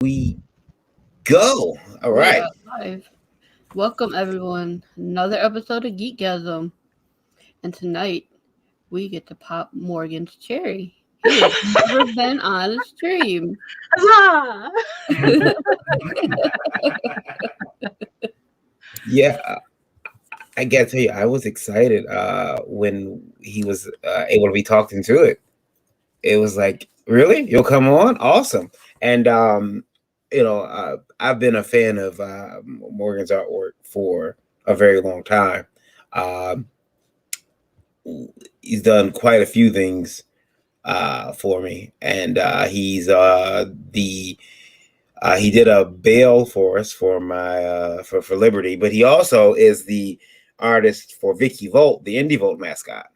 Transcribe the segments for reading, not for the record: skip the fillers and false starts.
We go. All We right. are live. Welcome everyone. Another episode of GeekGasm. And tonight we get to pop Morgan's cherry. He has never been on a stream. Huzzah! Yeah, I gotta tell you, I was excited when he was able to be talked into it. It was like, really? You'll come on? Awesome. And I've been a fan of Morgan's artwork for a very long time. Um, he's done quite a few things for me, and he did a bail for us for my for Liberty, but he also is the artist for Vicky Volt, the Indie Volt mascot.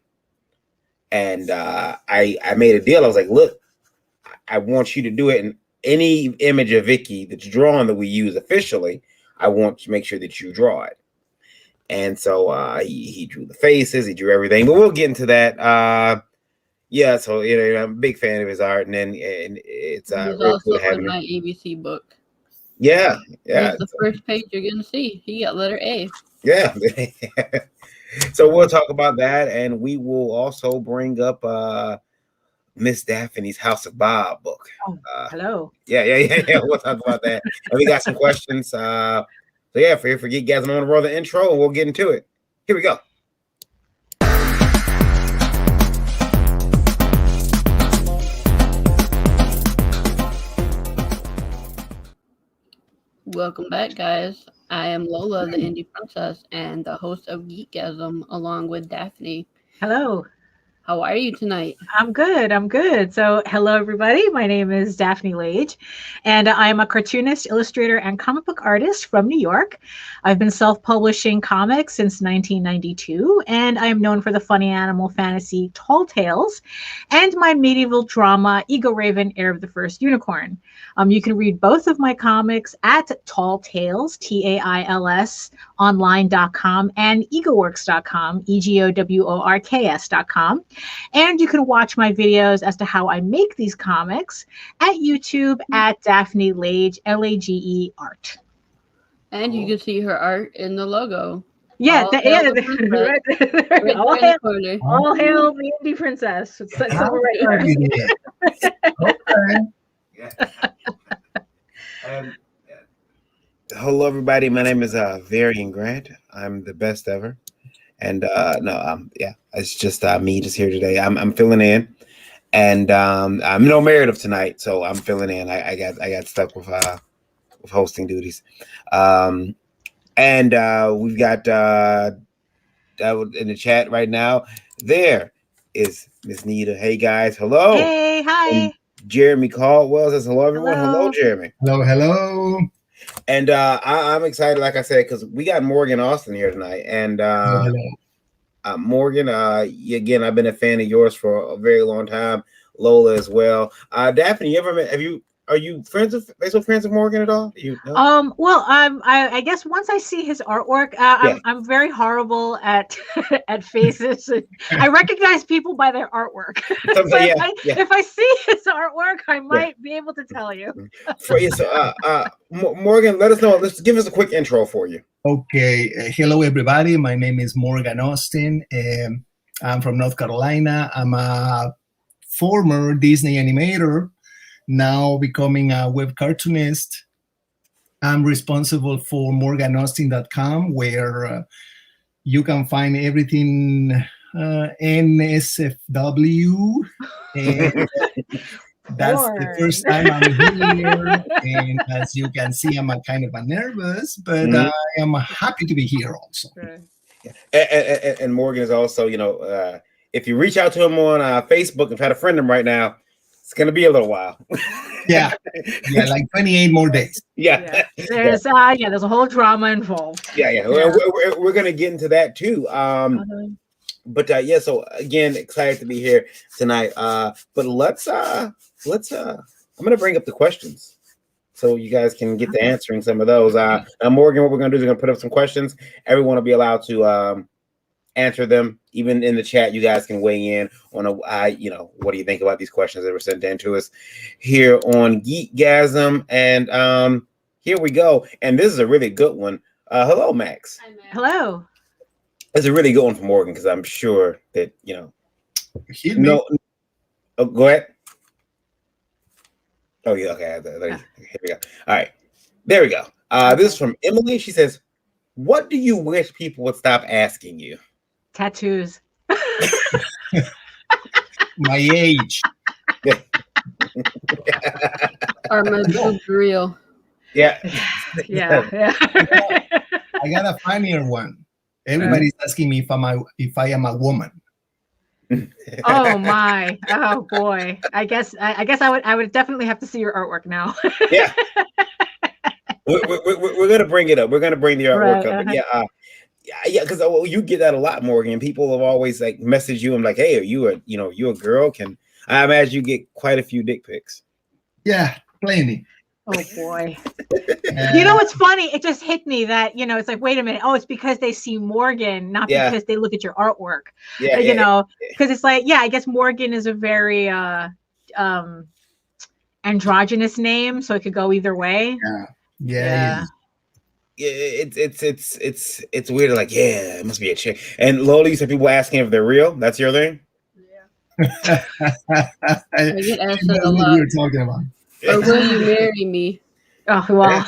And I made a deal. I was like, look, I want you to do it, and any image of Vicky that's drawn that we use officially, I want to make sure that you draw it. And so he drew the faces, he drew everything, but we'll get into that. Yeah, so I'm a big fan of his art, and it's He's really cool also having in him. my ABC book. Yeah, He's the first page you're gonna see. He got letter A. yeah. So we'll talk about that, and we will also bring up Miss Daphne's House of Bob book. Hello. Yeah. We'll talk about that, and we got some questions. So yeah, for GeekGasm, I'm gonna roll the intro, and we'll get into it. Here we go. Welcome back, guys. I am Lola, the Indie Princess, and the host of GeekGasm, along with Daphne. Hello. How are you tonight? I'm good. So, hello, everybody. My name is Daphne Lage, and I'm a cartoonist, illustrator, and comic book artist from New York. I've been self-publishing comics since 1992, and I am known for the funny animal fantasy Tall Tales and my medieval drama Ego Raven, Heir of the First Unicorn. You can read both of my comics at Tall Tales, TAILS, online.com and egoworks.com, EGOWORKS.com. And you can watch my videos as to how I make these comics at YouTube at Daphne Lage, Lage art. And you can see her art in the logo. Yeah, All hail the princess. right. Right there in the corner. All hail the indie princess. It's somewhere right there. Okay. Hello, everybody. My name is Varian Grant. I'm the best ever. And it's just me just here today. I'm filling in, and I'm no Meredith tonight, so I'm filling in. I got stuck with hosting duties, and we've got in the chat right now. There is Miss Nita. Hey guys, hello. Hey, hi. And Jeremy Caldwell says hello, everyone. Hello, Jeremy. Hello. And I'm excited, like I said, because we got Morgan Austin here tonight. And Morgan, again, I've been a fan of yours for a very long time. Lola as well. Daphne, are you friends with Morgan at all? Well, I guess once I see his artwork, I'm very horrible at at faces. I recognize people by their artwork. If I see his artwork, I might be able to tell you. Morgan, let us know. Let's give us a quick intro for you. Okay. Hello, everybody. My name is Morgan Austin. I'm from North Carolina. I'm a former Disney animator, now becoming a web cartoonist. I'm responsible for morganaustin.com, where you can find everything NSFW. And that's the first time I'm here. And as you can see, I'm kind of nervous, but I am happy to be here also. And Morgan is also, if you reach out to him on Facebook and try to friend him right now, it's going to be a little while. Yeah, like 28 more days. Yeah. There's a whole drama involved. Yeah. We're going to get into that too. So again, excited to be here tonight. But let's I'm going to bring up the questions so you guys can get to answering some of those. Now, Morgan, what we're going to do is we're going to put up some questions. Everyone will be allowed to answer them. Even in the chat, you guys can weigh in on what do you think about these questions that were sent in to us here on GeekGasm. And here we go. And this is a really good one. Hello, Max. Hi, Max. Hello. It's a really good one for Morgan because I'm sure that Hit me. Oh, go ahead. Oh yeah, okay. Here we go. All right, there we go. This is from Emily. She says, "What do you wish people would stop asking you?" Tattoos. My age. Are my boobs real? Yeah. Yeah. I got a funnier one. Everybody's asking me if I am a woman. Oh my. Oh boy. I guess I would definitely have to see your artwork now. Yeah. We're gonna bring it up. We're gonna bring the artwork up. But yeah, because you get that a lot, Morgan. People have always like messaged you and like, "Hey, are you a girl?" I imagine you get quite a few dick pics? Yeah, plenty. Oh boy. You know what's funny? It just hit me that, it's like, wait a minute. Oh, it's because they see Morgan, not because they look at your artwork. Because it's like, I guess Morgan is a very androgynous name, so it could go either way. Yeah. It's weird. Like, it must be a chick. And Lola, you said people asking if they're real. That's your thing. Yeah. I get asked that a what lot. we were talking about. Or will you marry me? Oh well.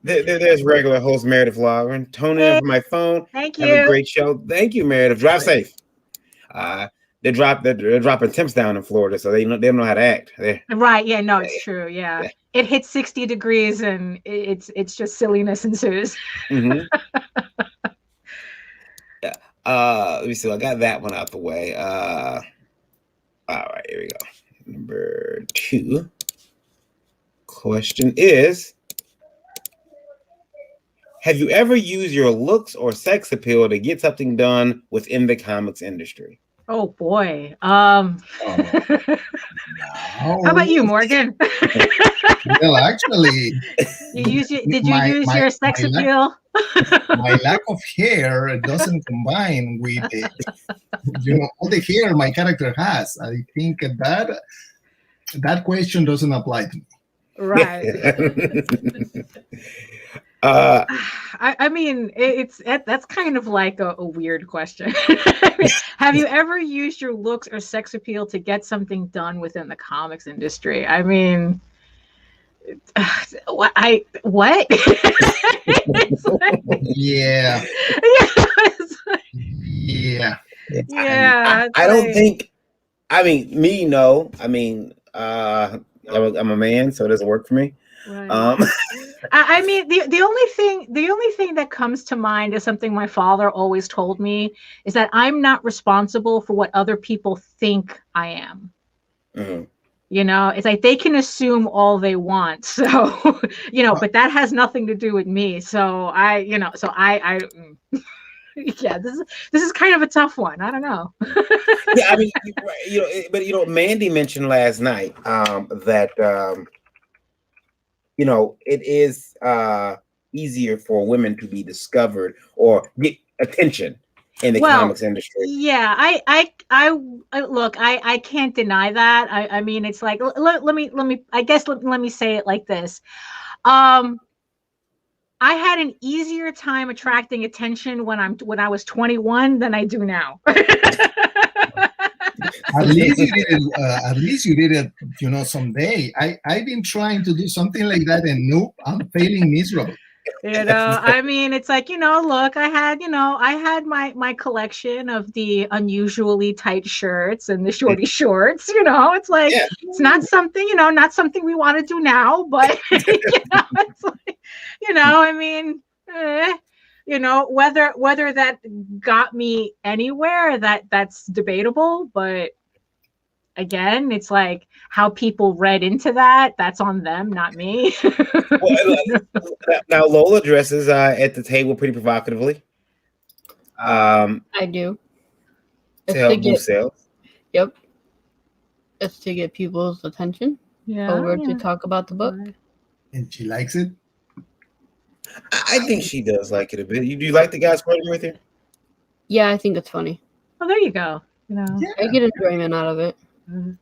There's regular host Meredith Logren. Toning in from my phone. Thank Have you. a great show. Thank you, Meredith. Drive safe. They're dropping temps down in Florida, so they don't know how to act. Right. Yeah. No, it's true. Yeah. It hits 60 degrees, and it's just silliness ensues. Mm-hmm. Let me see. I got that one out the way. All right, here we go. Number 2 question is: have you ever used your looks or sex appeal to get something done within the comics industry? Oh boy. How about you, Morgan? Well, actually, did you use your sex appeal? My lack of hair doesn't combine with all the hair my character has. I think that question doesn't apply to me. Right. I mean, that's kind of like a weird question. Have you ever used your looks or sex appeal to get something done within the comics industry? I mean, what? Yeah. Yeah. I don't think. I mean, me, no. I mean, I'm a man, so it doesn't work for me. Right. I mean, the only thing that comes to mind is something my father always told me, is that I'm not responsible for what other people think I am. Mm-hmm. It's like they can assume all they want. So, but that has nothing to do with me. So yeah, this is kind of a tough one. I don't know. Yeah, I mean, but Mandy mentioned last night that it is easier for women to be discovered or get attention in the comics industry. Yeah, I look, I can't deny that. I mean, it's like, let me say it like this. I had an easier time attracting attention when I was 21 than I do now. At least you did it. Someday. I've been trying to do something like that, and nope, I'm failing miserably. I mean, it's like, look, I had my collection of the unusually tight shirts and the shorty shorts. It's like, it's not something we want to do now, but it's like, I mean, whether that got me anywhere, that's debatable, but again, it's like how people read into that's on them, not me. Now Lola dresses at the table pretty provocatively. I do. To help boost sales. Yep. It's to get people's attention over to talk about the book. And she likes it? I think she does like it a bit. You do you like the guys flirting with her? Yeah, I think it's funny. Well, there you go. You know. I get enjoyment out of it. Mhm.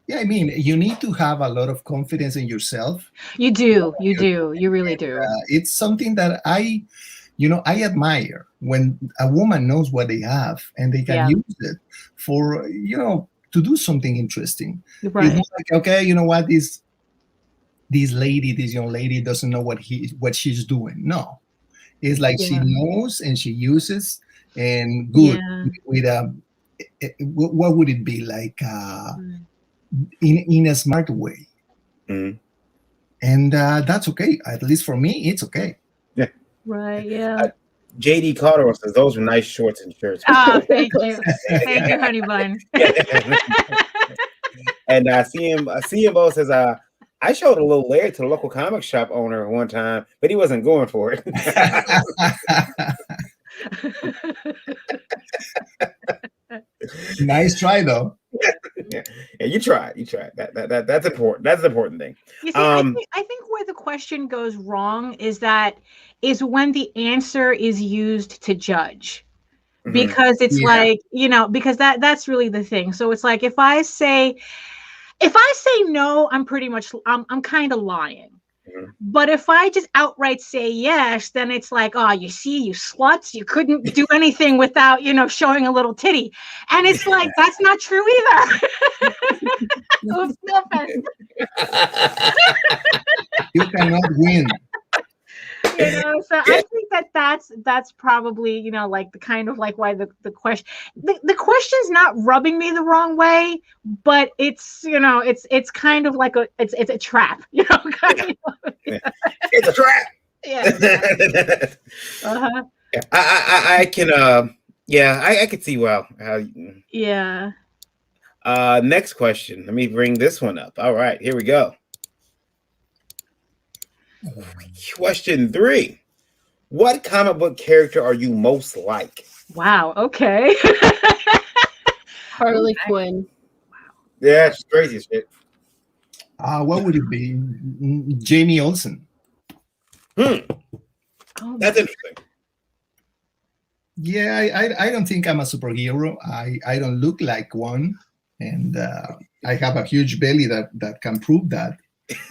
Yeah, I mean, you need to have a lot of confidence in yourself. You do. You do. You really do. It's something that I admire when a woman knows what they have and they can use it for, to do something interesting. Right. It's not like, okay, you know what, this young lady doesn't know what she's doing. No, it's like she knows and she uses, and good with what would it be like in a smart way. Mm-hmm. And that's okay. At least for me, it's okay. Yeah. Right. Yeah. JD Carter says those are nice shorts and shirts. Oh, thank you. Thank you, honey bun. And CMO says, I showed a little layer to the local comic shop owner one time, but he wasn't going for it. Nice try, though. Yeah, you try. That's important. That's the important thing. You see, I think where the question goes wrong is when the answer is used to judge. Because it's like, because that's really the thing. So it's like if I say no, I'm pretty much I'm kind of lying. But if I just outright say yes, then it's like, oh, you see, you sluts, you couldn't do anything without, showing a little titty. And it's like, that's not true either. Oops, no offense. You cannot win. So I think that's probably, like the kind of like why the question, the question's not rubbing me the wrong way, but it's, it's kind of like it's a trap, kind of. It's a trap. Yeah. I can, I could see how. Yeah. Next question. Let me bring this one up. All right, here we go. Question 3. What comic book character are you most like? Wow. Okay. Harley Quinn. Yeah, she's crazy as shit. What would it be? Jamie Olsen. Oh, that's interesting. Yeah, I don't think I'm a superhero. I don't look like one, and I have a huge belly that can prove that.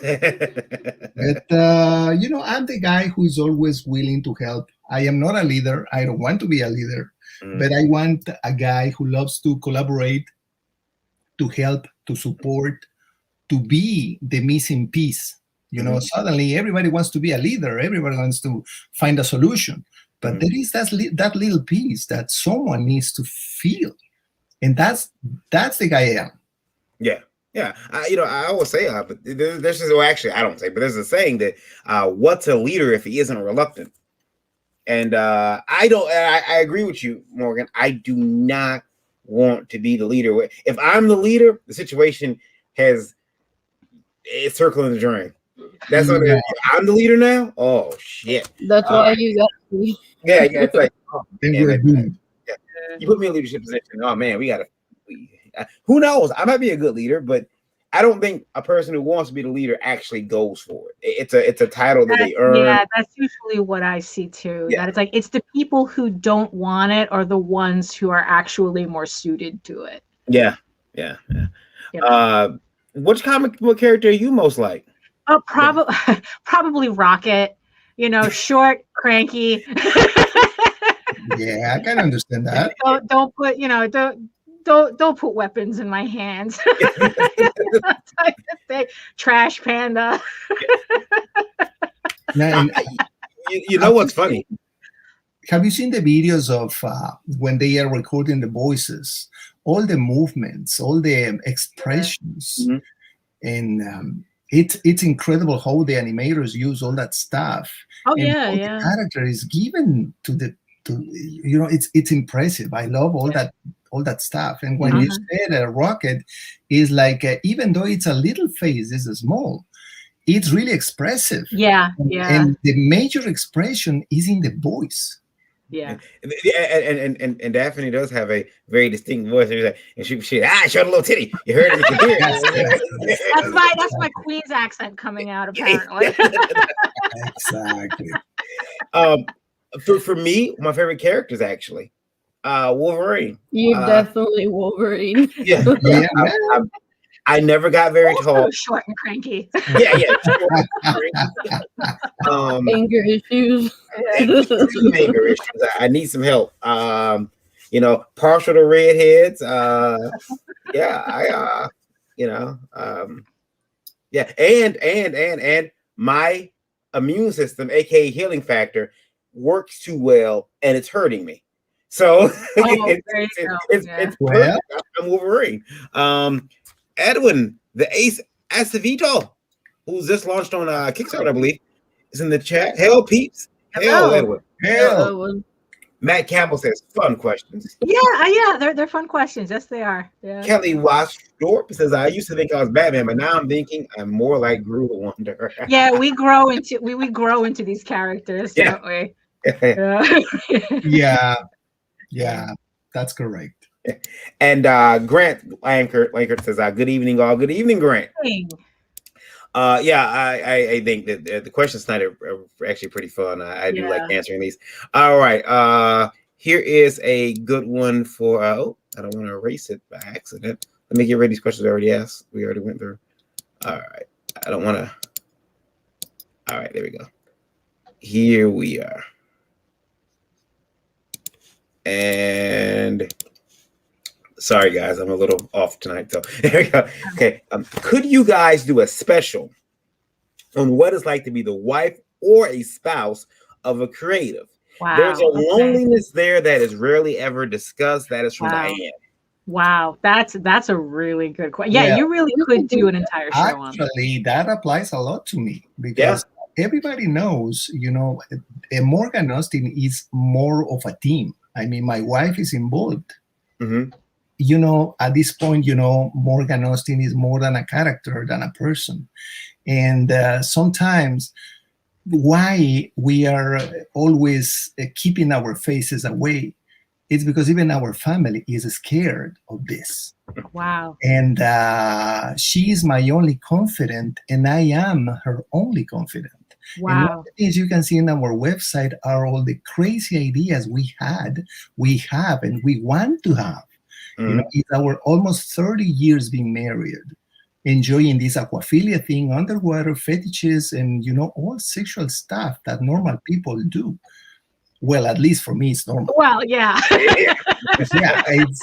But I'm the guy who is always willing to help. I am not a leader. I don't want to be a leader, but I want a guy who loves to collaborate, to help, to support, to be the missing piece. Suddenly everybody wants to be a leader. Everybody wants to find a solution, but there is that little piece that someone needs to feel, and that's the guy I am. Yeah. Yeah, I always say, but there's actually I don't say, but there's a saying that what's a leader if he isn't reluctant? And I agree with you, Morgan. I do not want to be the leader. If I'm the leader, the situation it's circling the drain. That's what I'm the leader now. Oh shit! That's why you got me. Yeah, it's like you put me in a leadership position. Oh man, we gotta. Who knows? I might be a good leader, but I don't think a person who wants to be the leader actually goes for it. It's a title that they earn. Yeah, that's usually what I see too. Yeah. That it's like it's the people who don't want it are the ones who are actually more suited to it. Yeah. Which comic book character are you most like? Oh, probably Rocket. Short, cranky. Yeah, I can understand that. Don't put don't put weapons in my hands. Type of thing. Trash panda. Now, you know what's funny? Have you seen the videos of when they are recording the voices, all the movements, all the expressions, and it's incredible how the animators use all that stuff. Oh, and yeah, how yeah. the character is given to it's impressive. I love all that stuff. And when you said a Rocket is like, even though it's a little face, it's a small, it's really expressive. Yeah. And the major expression is in the voice. Yeah. And Daphne does have a very distinct voice. And she showed a little titty. You heard it. You can hear it. That's my Queen's accent coming out, apparently. Exactly. um, for me, my favorite characters actually, Wolverine. You're definitely Wolverine. Yeah, Yeah, I, I never got very Also tall. short and cranky. Yeah, yeah. Anger issues. Extreme anger issues. I need some help. Partial to redheads. Yeah, yeah, and my immune system, aka healing factor, works too well, and it's hurting me. So it's well, perfect. I'm Wolverine. Edwin, the Ace Acevedo, who's just launched on Kickstarter, I believe, is in the chat. Hell, peeps. Hell, Edwin. hell, Matt Campbell says, fun questions. Yeah, they're fun questions. Yes, they are. Yeah. Kelly Washdorp says, I used to think I was Batman, but now I'm thinking I'm more like Gru the Wonder. Yeah, we grow into these characters, don't we? Yeah, that's correct. And Grant Lankert says, good evening, all. Good evening, Grant. I think that the questions tonight are actually pretty fun. I do like answering these. All right. Here is a good one for, I don't want to erase it by accident. Let me get rid of these questions I already asked. We already went through. All right. I don't want to. All right. There we go. Here we are. And sorry, guys, I'm a little off tonight. So there we go. Okay. Could you guys do a special on what it's like to be the wife or a spouse of a creative? Wow. There's a loneliness there that is rarely ever discussed. That is from Diane. Wow, that's a really good question. Yeah, you really could do an entire show on that. Actually, that applies a lot to me because everybody knows, Morgan Austin is more of a team. I mean, my wife is involved. Mm-hmm. At this point, Morgan Austin is more than a character, than a person. And sometimes why we are always keeping our faces away, it's because even our family is scared of this. Wow. And she is my only confidant, and I am her only confidant. Wow. And one of the things you can see in our website are all the crazy ideas we have, and we want to have. Mm-hmm. It's our almost 30 years being married, enjoying this aquaphilia thing, underwater fetishes, and all sexual stuff that normal people do. Well, at least for me, it's normal. Well, yeah. It's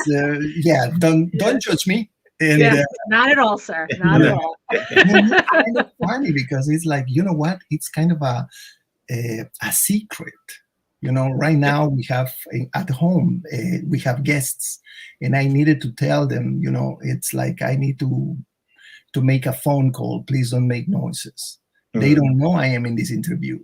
don't judge me. And, not at all, sir. Not at all. It's kind of funny because it's like, you know what? It's kind of a secret. Right now we have at home, we have guests, and I needed to tell them, it's like I need to make a phone call. Please don't make noises. Mm-hmm. They don't know I am in this interview.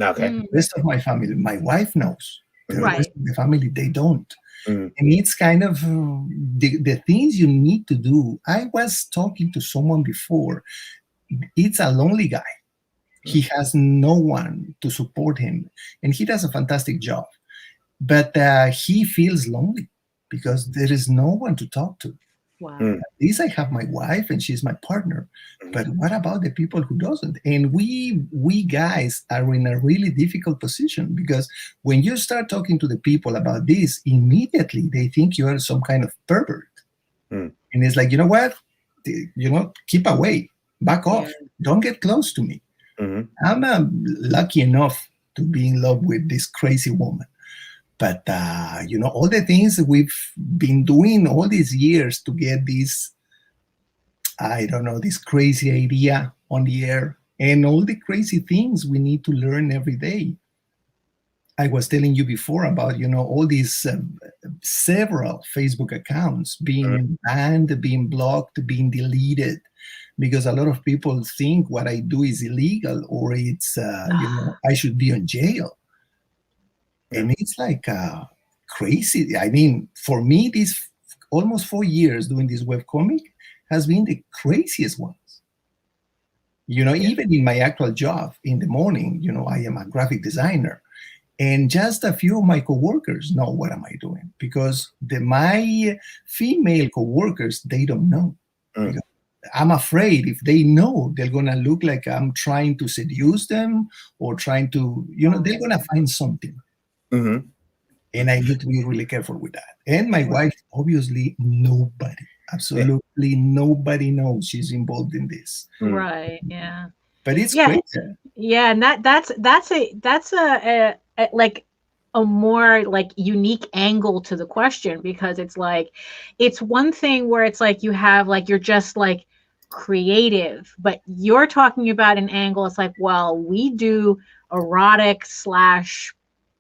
Okay. The rest of my family, my wife knows. The rest of the family, they don't. And it's kind of the things you need to do. I was talking to someone before. It's a lonely guy. He has no one to support him, and he does a fantastic job. But he feels lonely because there is no one to talk to. Wow. At least I have my wife, and she's my partner. But what about the people who doesn't? And we guys are in a really difficult position because when you start talking to the people about this, immediately they think you are some kind of pervert. And it's like, you know what? Keep away, back off. Don't get close to me. I'm lucky enough to be in love with this crazy woman. But, all the things that we've been doing all these years to get this, this crazy idea on the air, and all the crazy things we need to learn every day. I was telling you before about, all these several Facebook accounts being banned, being blocked, being deleted, because a lot of people think what I do is illegal or it's, I should be in jail. And it's like crazy. I mean, for me, this almost 4 years doing this webcomic has been the craziest ones. Even in my actual job in the morning, I am a graphic designer. And just a few of my coworkers know what am I doing because my female coworkers, they don't know. I'm afraid if they know, they're gonna look like I'm trying to seduce them or trying to, they're gonna find something. Mm-hmm. And I need to be really careful with that. And my wife, obviously, absolutely nobody knows she's involved in this. Right. Yeah. But it's Yeah. crazy. Yeah. And that's a like a more like unique angle to the question, because it's like, it's one thing where it's like you have like, you're just like creative, but you're talking about an angle. It's like, well, we do erotic /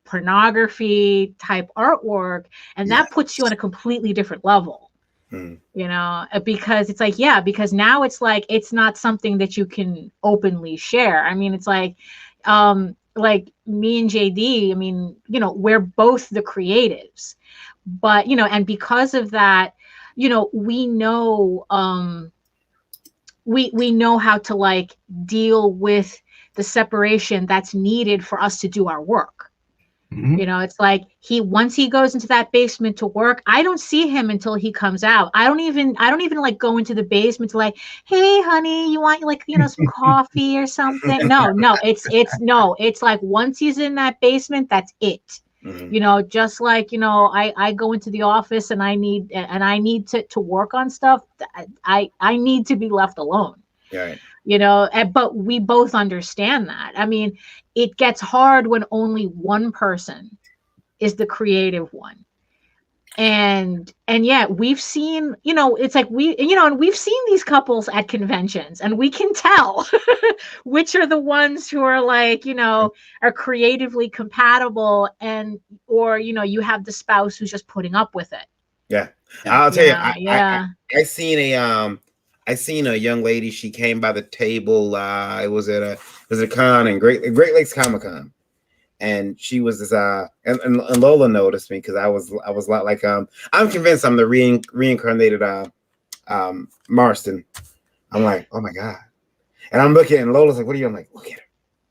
pornography type artwork, and that puts you on a completely different level. Because it's like, because now it's like, it's not something that you can openly share. I mean, it's like me and JD, I mean, we're both the creatives, but, and because of that, we know, we know how to like deal with the separation that's needed for us to do our work. It's like once he goes into that basement to work, I don't see him until he comes out. I don't even like go into the basement to like, hey honey, you want like, some coffee or something? No, it's like once he's in that basement, that's it. Just like, I go into the office and I need to work on stuff. I need to be left alone. Right. But we both understand that. I mean, it gets hard when only one person is the creative one. And yeah, we've seen, it's like and we've seen these couples at conventions, and we can tell which are the ones who are like, are creatively compatible, or you have the spouse who's just putting up with it. Yeah. I'll tell you, I seen a young lady. She came by the table. It was at a con in Great Lakes Comic Con, and she was this. And Lola noticed me because I was like I'm convinced I'm the reincarnated Marston. I'm like, oh my god, and I'm looking, and Lola's like, what are you? I'm like, look at her,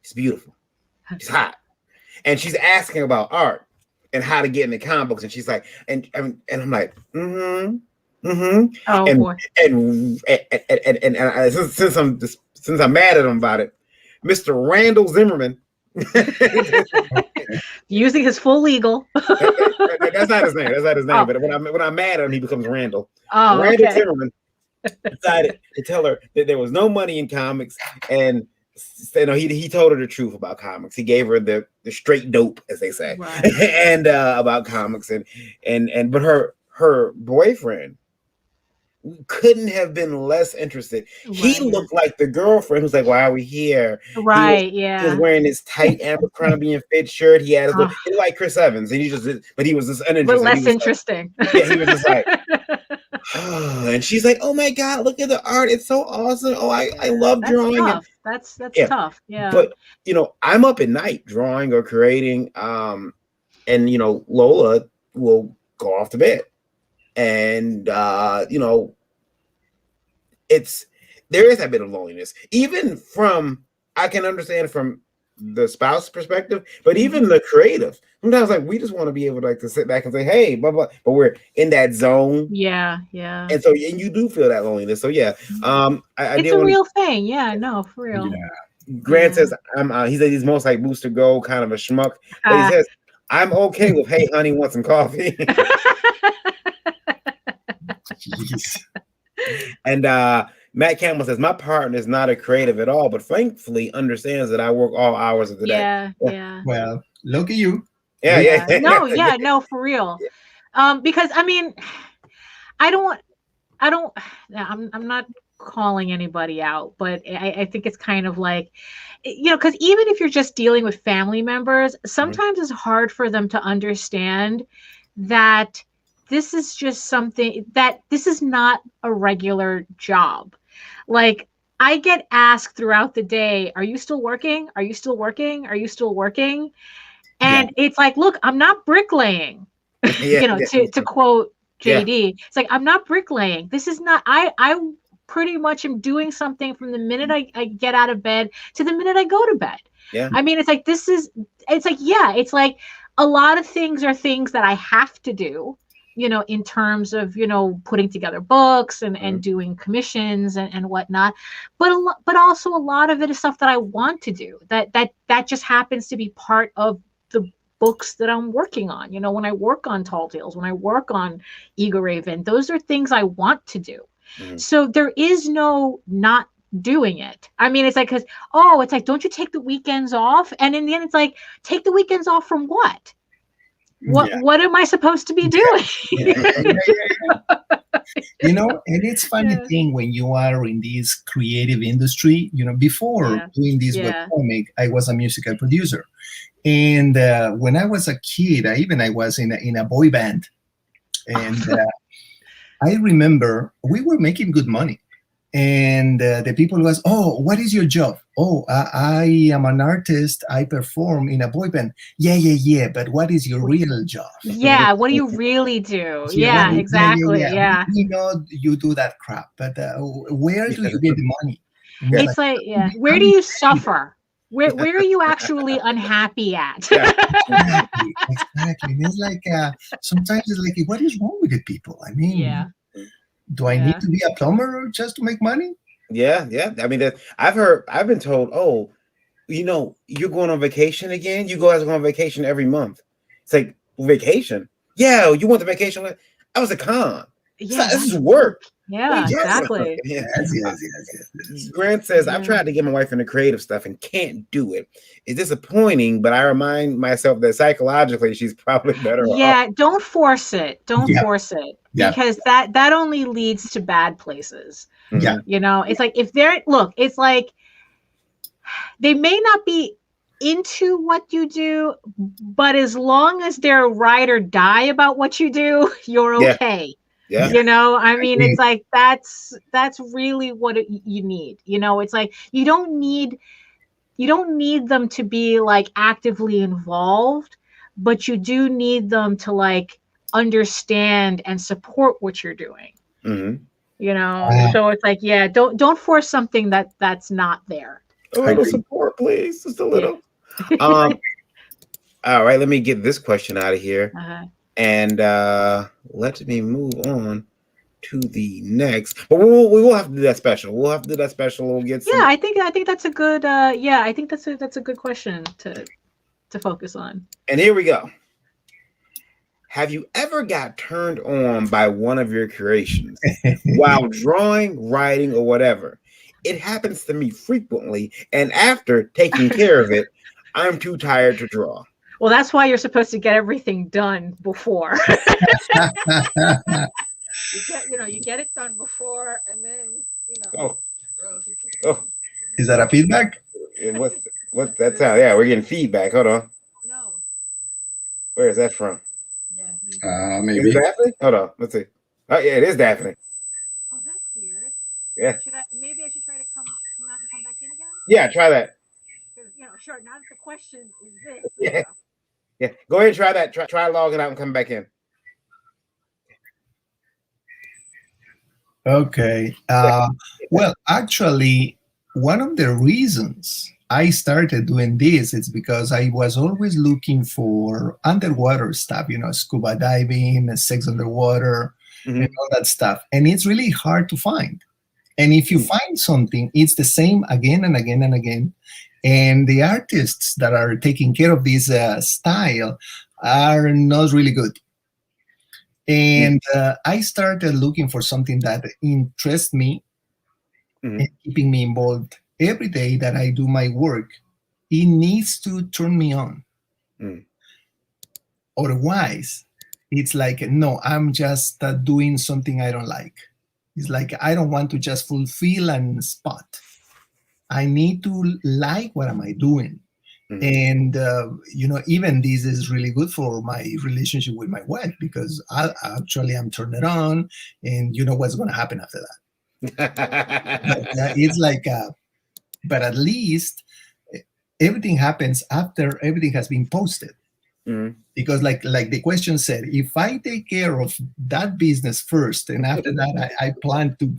she's beautiful, she's hot, and she's asking about art and how to get into comic books, and she's like, and I'm like, mm-hmm. Mm-hmm. Oh boy. And since I'm mad at him about it, Mr. Randall Zimmerman, using his full legal. That's not his name. Oh. But when I'm mad at him, he becomes Randall. Oh, Randall okay. Zimmerman decided to tell her that there was no money in comics, and he told her the truth about comics. He gave her the straight dope, as they say, right. And about comics, but her boyfriend couldn't have been less interested. Right. He looked like the girlfriend who's like, why are we here? Right. He was wearing this tight Abercrombie and Fitch shirt. He had his like Chris Evans, and he was just uninterested. But less interesting. Like, yeah, he was just like, oh, and she's like, oh my god, look at the art, it's so awesome. Oh, I love drawing. Tough. That's tough. Yeah. But I'm up at night drawing or creating, and Lola will go off to bed. And there is that bit of loneliness, even from, I can understand from the spouse perspective, but even the creative, sometimes like we just want to be able to like to sit back and say, hey, blah blah, but we're in that zone. Yeah. And so you do feel that loneliness. So yeah, it's a real thing. Yeah, no, for real. Yeah. Grant says he said he's most like Booster Gold, kind of a schmuck, but he says I'm okay with, hey honey, want some coffee? And Matt Campbell says, my partner is not a creative at all, but thankfully understands that I work all hours of the day. Yeah. Well, look at you. Yeah. No, for real. Because I mean, I'm not calling anybody out, but I think it's kind of like, because even if you're just dealing with family members, sometimes it's hard for them to understand that this is just something, that this is not a regular job. Like, I get asked throughout the day, are you still working? Are you still working? Are you still working? And it's like, look, I'm not bricklaying, to quote JD. Yeah. It's like, I'm not bricklaying. This is not, I pretty much am doing something from the minute I get out of bed to the minute I go to bed. Yeah. I mean, it's like a lot of things are things that I have to do. in terms of, putting together books and doing commissions and whatnot. But also a lot of it is stuff that I want to do, that just happens to be part of the books that I'm working on. When I work on Tall Tales, when I work on Eagle Raven, those are things I want to do. So there is no not doing it. I mean, it's like, it's like, don't you take the weekends off? And in the end, it's like, take the weekends off from what? What am I supposed to be doing? And it's funny thing when you are in this creative industry. Before doing this webcomic, I was a musical producer, and when I was a kid, I was in a boy band, and I remember we were making good money. And the people was, oh, what is your job? Oh, I am an artist. I perform in a boy band. Yeah. But what is your real job? Yeah, what do you really do? Yeah, exactly. Yeah. We know you do that crap, but where do you get the money? It's like, where do you suffer? Where are you actually unhappy at? Exactly. And it's like, sometimes it's like, what is wrong with the people? I mean, do I need to be a plumber just to make money? Yeah. I mean, I've been told, oh, you're going on vacation again. You guys go on vacation every month. It's like, vacation? Yeah, you want the vacation? I was a con. Yeah, this is work. Yeah, exactly. Yes. Grant says, I've tried to get my wife into creative stuff and can't do it. It's disappointing, but I remind myself that psychologically she's probably better off. Yeah, don't force it. Don't force it. Because that only leads to bad places. Yeah. It's like, it's like they may not be into what you do, but as long as they're ride or die about what you do, you're okay. Yeah. I mean, it's like that's really what you need. It's like you don't need them to be like actively involved, but you do need them to like understand and support what you're doing. So it's like, don't force something that's not there. A little support, please, just a little. All right, let me get this question out of here. And let me move on to the next. But we will have to do that special. We'll have to do that special. We'll get some. Yeah, I think that's a good. I think that's a good question to focus on. And here we go. Have you ever got turned on by one of your creations while drawing, writing, or whatever? It happens to me frequently, and after taking care of it, I'm too tired to draw. Well, that's why you're supposed to get everything done before. You get it done before, and then Oh. Is that a feedback? What's that sound? Yeah, we're getting feedback. Hold on. No. Where is that from? Maybe. Is Daphne? Hold on. Let's see. Oh yeah, it is Daphne. Oh, that's weird. Yeah. Maybe I should try to come out and come back in again? Yeah, try that. Sure. Now that the question is this. Yeah. Go ahead and try that. Try logging out and come back in. Okay. Well, actually, one of the reasons I started doing this is because I was always looking for underwater stuff, scuba diving, sex underwater, and all that stuff. And it's really hard to find. And if you find something, it's the same again and again and again. And the artists that are taking care of this style are not really good. And I started looking for something that interests me and keeping me involved. Every day that I do my work, it needs to turn me on. Otherwise, it's like, no, I'm just doing something I don't like. It's like, I don't want to just fulfill and spot. I need to like what am I doing. And, even this is really good for my relationship with my wife, because I'm turning it on, and you know what's going to happen after that. It's like, but at least everything happens after everything has been posted. Because like the question said, if I take care of that business first, and after that I plan to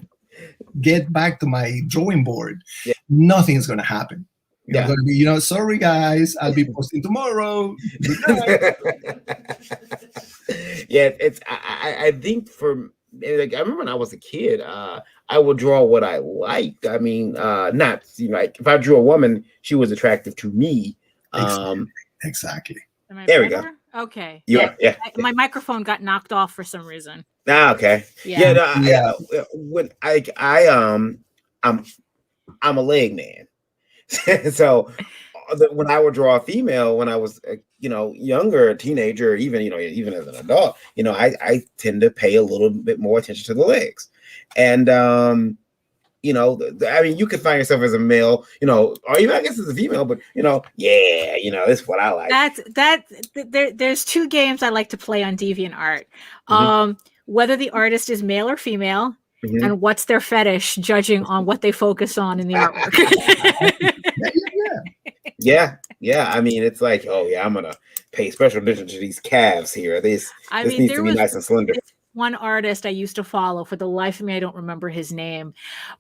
get back to my drawing board, nothing's going to happen. You're Yeah. going to be, sorry guys, I'll be posting tomorrow. Good night. Yeah, I think for like I remember when I was a kid, I would draw what I liked. I mean, not like if I drew a woman, she was attractive to me. Exactly. Am I There we better? go. Okay. Yeah. My microphone got knocked off for some reason. Okay. Yeah. When I'm a leg man, so when I would draw a female when I was younger, a teenager, or even as an adult, I tend to pay a little bit more attention to the legs, and I mean, you could find yourself as a male, or even I guess as a female, but this is what I like. There's two games I like to play on DeviantArt. Mm-hmm. Whether the artist is male or female, Mm-hmm. and what's their fetish, judging on what they focus on in the artwork. Yeah. I mean, it's like, oh yeah, I'm gonna pay special attention to these calves here. This needs to be nice and slender. One artist I used to follow, for the life of me, I don't remember his name,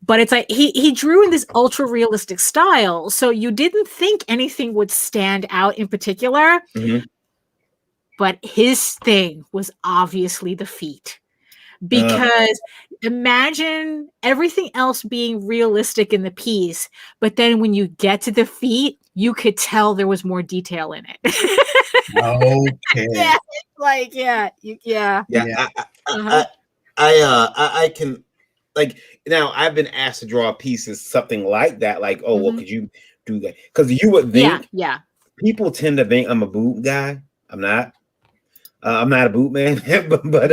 but it's like he drew in this ultra realistic style, so you didn't think anything would stand out in particular. Mm-hmm. But his thing was obviously the feet. Because imagine everything else being realistic in the piece, but then when you get to the feet, you could tell there was more detail in it. Okay. Yeah, like yeah. I can, like, now I've been asked to draw pieces something like that, like, oh, well, could you do that? Because you would think, people tend to think I'm a boob guy. I'm not. I'm not a boot man, but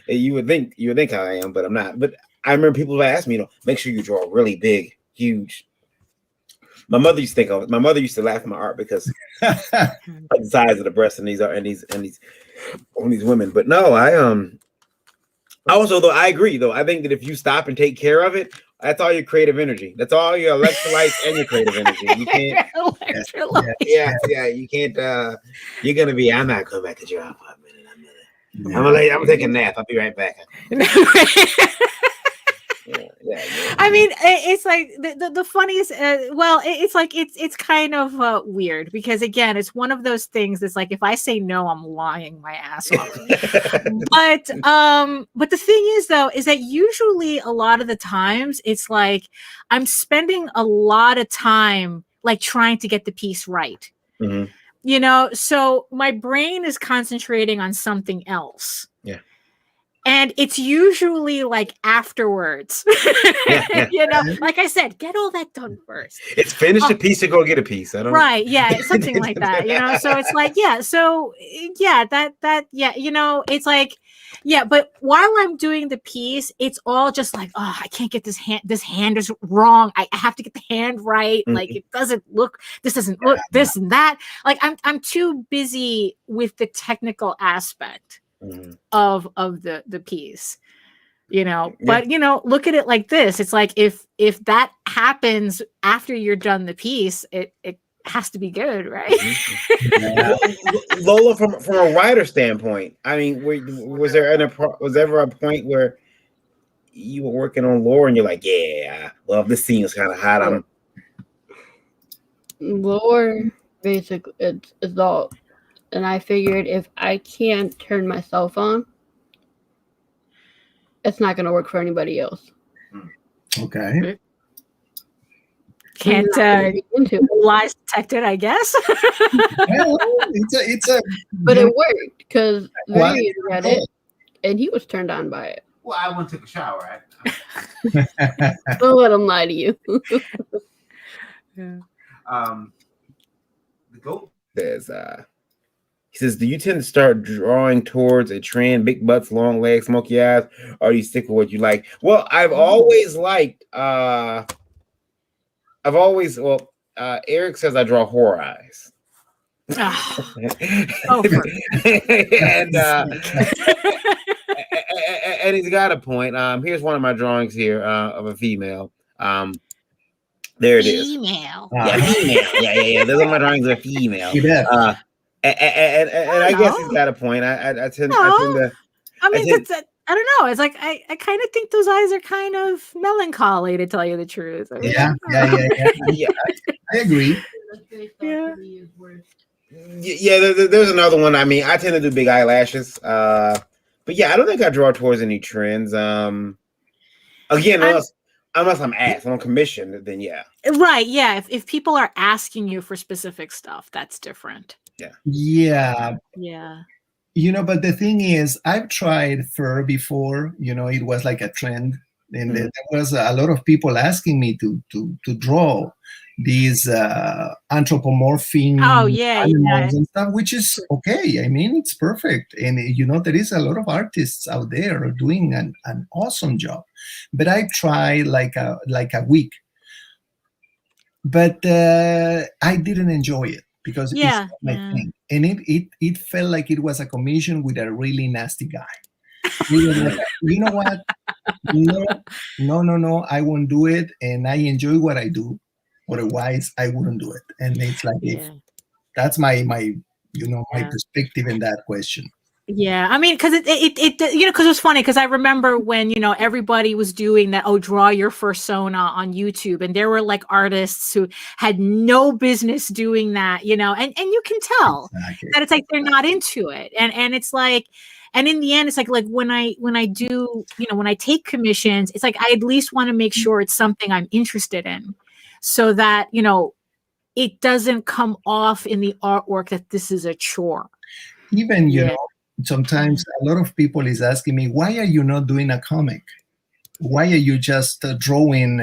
you would think I am, but I'm not. But I remember people have asked me, make sure you draw really big, huge. My mother used to laugh at my art because of the size of the breasts and these women. But no, I also, though, I agree though. I think that if you stop and take care of it, that's all your creative energy. That's all your electrolytes and your creative energy. You can't. Yeah. You can't. You're gonna be. I'm not going back to draw for a minute. I'm taking a nap. I'll be right back. I mean, it's like the funniest. It's like it's kind of weird because again, it's one of those things that's like if I say no, I'm lying my ass off. But the thing is though, is that usually a lot of the times it's like I'm spending a lot of time like trying to get the piece right. Mm-hmm. So my brain is concentrating on something else. Yeah. And it's usually like afterwards, like I said, get all that done first. It's finish a piece to go get a piece. I don't right. Yeah. Something like that, so it's like, it's like, but while I'm doing the piece, it's all just like, oh, I can't get this hand is wrong. I have to get the hand right. Mm-hmm. Like this doesn't look this and that. Like I'm too busy with the technical aspect. Mm-hmm. of the piece, but look at it like this. It's like if that happens after you're done the piece, it has to be good, right? Mm-hmm. Lola, from a writer standpoint, I mean, was there ever a point where you were working on lore and you're like, well, this scene is kind of hot, lore basically it's all. And I figured if I can't turn myself on, it's not going to work for anybody else. Okay. Can't lies detected, I guess. Well, but it worked because Varian read it and he was turned on by it. Well, I went to take a shower. Don't let him lie to you. The goat says, he says, do you tend to start drawing towards a trend, big butts, long legs, smoky eyes, or do you stick with what you like? Well, I've always liked, Eric says I draw horror eyes. And he's got a point. Here's one of my drawings here of a female. There it is. Female. Female. Yeah. Those are my drawings of a female. And I guess he's got a point. I tend to. I mean, I don't know. It's like I kind of think those eyes are kind of melancholy, to tell you the truth. I mean, Yeah, I don't know. Yeah, I agree. Yeah. there's another one. I mean, I tend to do big eyelashes. But yeah, I don't think I draw towards any trends. Again, unless I'm asked, I'm on commission, then yeah. Right. Yeah. If people are asking you for specific stuff, that's different. Yeah. Yeah. But the thing is, I've tried fur before. It was like a trend, and there was a lot of people asking me to draw these anthropomorphic Oh yeah. animals and stuff, which is okay. I mean, it's perfect, and there is a lot of artists out there doing an awesome job. But I tried like a week, but I didn't enjoy it because it's not my thing, and it felt like it was a commission with a really nasty guy. Like, you know what? No, I won't do it, and I enjoy what I do. Otherwise, I wouldn't do it. And it's like if that's my my perspective in that question. Yeah, I mean, because because it was funny because I remember when everybody was doing that. Oh, draw your persona on YouTube, and there were like artists who had no business doing that, and you can tell that it's like they're not into it, and it's like, and in the end, it's like when I do when I take commissions, it's like I at least want to make sure it's something I'm interested in, so that it doesn't come off in the artwork that this is a chore. Even sometimes a lot of people is asking me, why are you not doing a comic? Why are you just drawing,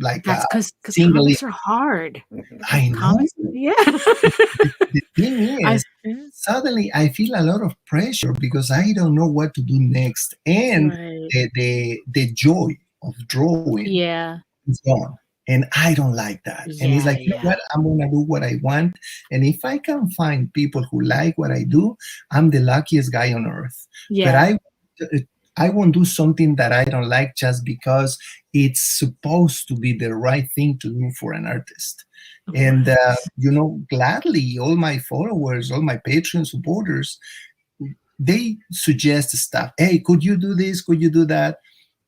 like that's because comics are hard. I know. Comics, yeah. The thing is, suddenly I feel a lot of pressure because I don't know what to do next. And the joy of drawing is gone. And I don't like that. And it's like, you know what? I'm going to do what I want. And if I can find people who like what I do, I'm the luckiest guy on earth. Yeah. But I won't do something that I don't like just because it's supposed to be the right thing to do for an artist. And, gladly, all my followers, all my Patreon supporters, they suggest stuff. Hey, could you do this? Could you do that?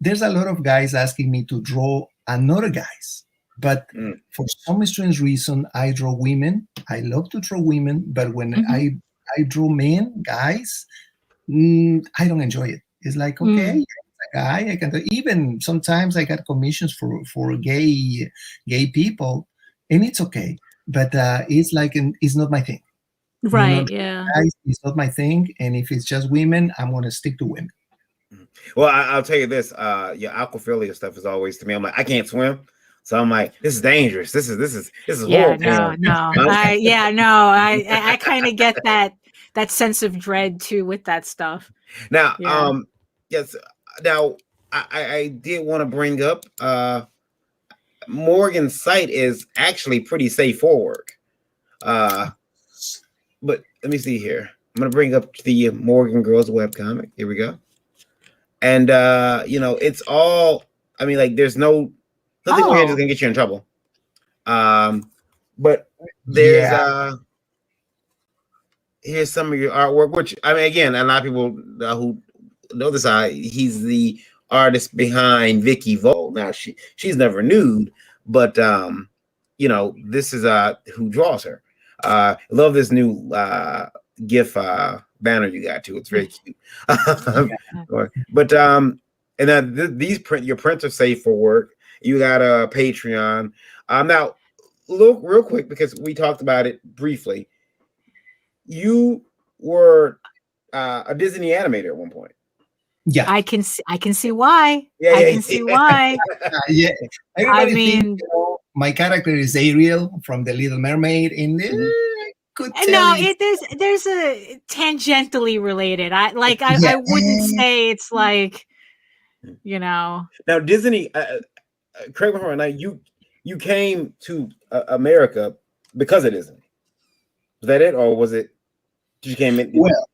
There's a lot of guys asking me to draw another guys. But for some strange reason, I draw women. I love to draw women, but when I draw men, guys, I don't enjoy it. It's like, okay, you're a guy. I can do. Even sometimes I got commissions for gay people, and it's okay. But it's like it's not my thing. Right? Yeah. Guys, it's not my thing. And if it's just women, I'm gonna stick to women. Well, I'll tell you this. Your aquaphilia stuff is always to me. I'm like, I can't swim. So I'm like, this is dangerous. This is horrible. I kind of get that sense of dread too with that stuff. Now, yes. Now, I did want to bring up Morgan's site is actually pretty safe for work. But let me see here. I'm gonna bring up the Morgan Girls webcomic. Here we go. And it's all. I mean, like, there's nothing on here that's gonna get you in trouble. But there's here's some of your artwork, which I mean, again, a lot of people who know this he's the artist behind Vicky Volt. Now she's never nude, but this is who draws her. Love this new GIF banner you got too. It's very cute. But and then your prints are safe for work. You got a Patreon. Now look real quick because we talked about it briefly. You were a Disney animator at one point. Yeah, I can see why. Yeah, I can see why. Yeah, everybody I mean, thinks, my character is Ariel from The Little Mermaid. In there's a tangentially related. I wouldn't say it's like, Now Disney. Correct me if I'm wrong. You came to America because of Disney. Was that it, or was it? You came in. Well,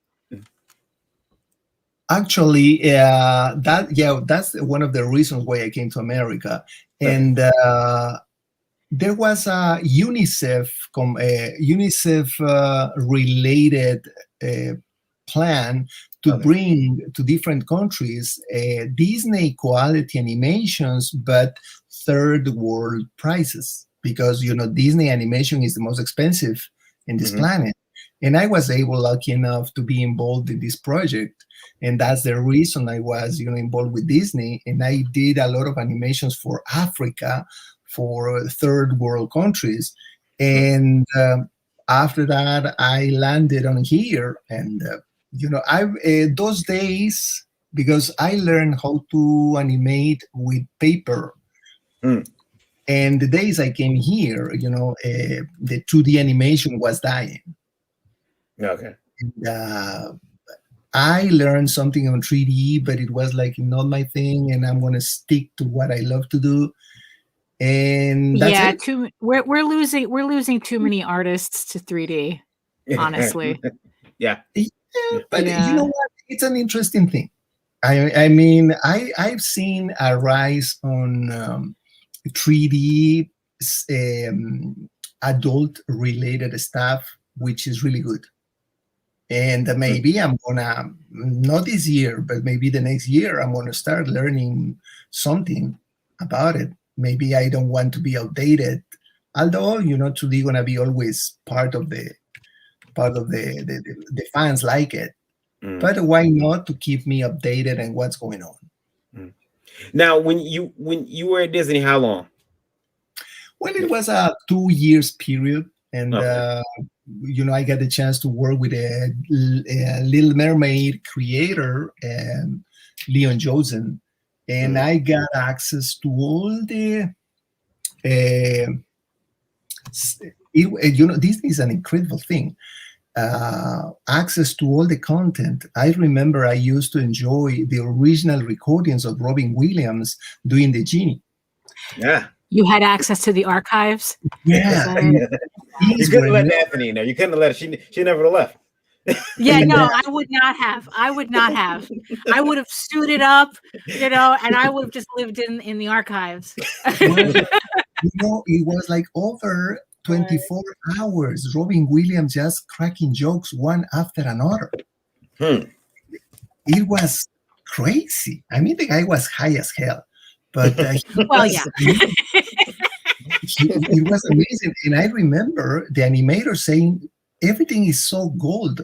actually, that's one of the reasons why I came to America, and there was a UNICEF related plan to bring to different countries Disney quality animations, but third world prices, because Disney animation is the most expensive in this planet. And I was lucky enough to be involved in this project, and that's the reason I was involved with Disney. And I did a lot of animations for Africa, for third world countries, and after that I landed on here. And I those days, because I learned how to animate with paper. And the days I came here, the 2D animation was dying. Okay. And, I learned something on 3D, but it was like not my thing, and I'm going to stick to what I love to do. And that's it. We're losing too many artists to 3D, honestly. Yeah. But you know what? It's an interesting thing. I mean, I've seen a rise on 3D adult related stuff, which is really good. And maybe I'm gonna, not this year, but maybe the next year, I'm gonna start learning something about it. Maybe I don't want to be outdated, although 2D gonna be always part of the fans like it. But why not to keep me updated and what's going on? Now, when you were at Disney, how long? Well, it was a 2 years period, and I got the chance to work with a Little Mermaid creator, Leon Josen, and I got access to all the. This is an incredible thing. Access to all the content. I remember I used to enjoy the original recordings of Robin Williams doing the genie. Yeah. You had access to the archives? Yeah. You couldn't let Daphne in there. You couldn't let her. She never left. Yeah, no, I would not have. I would have suited up, and I would have just lived in the archives. It was like over 24 hours, Robin Williams just cracking jokes one after another. It was crazy. I mean, the guy was high as hell, but it was amazing. And I remember the animator saying, everything is so gold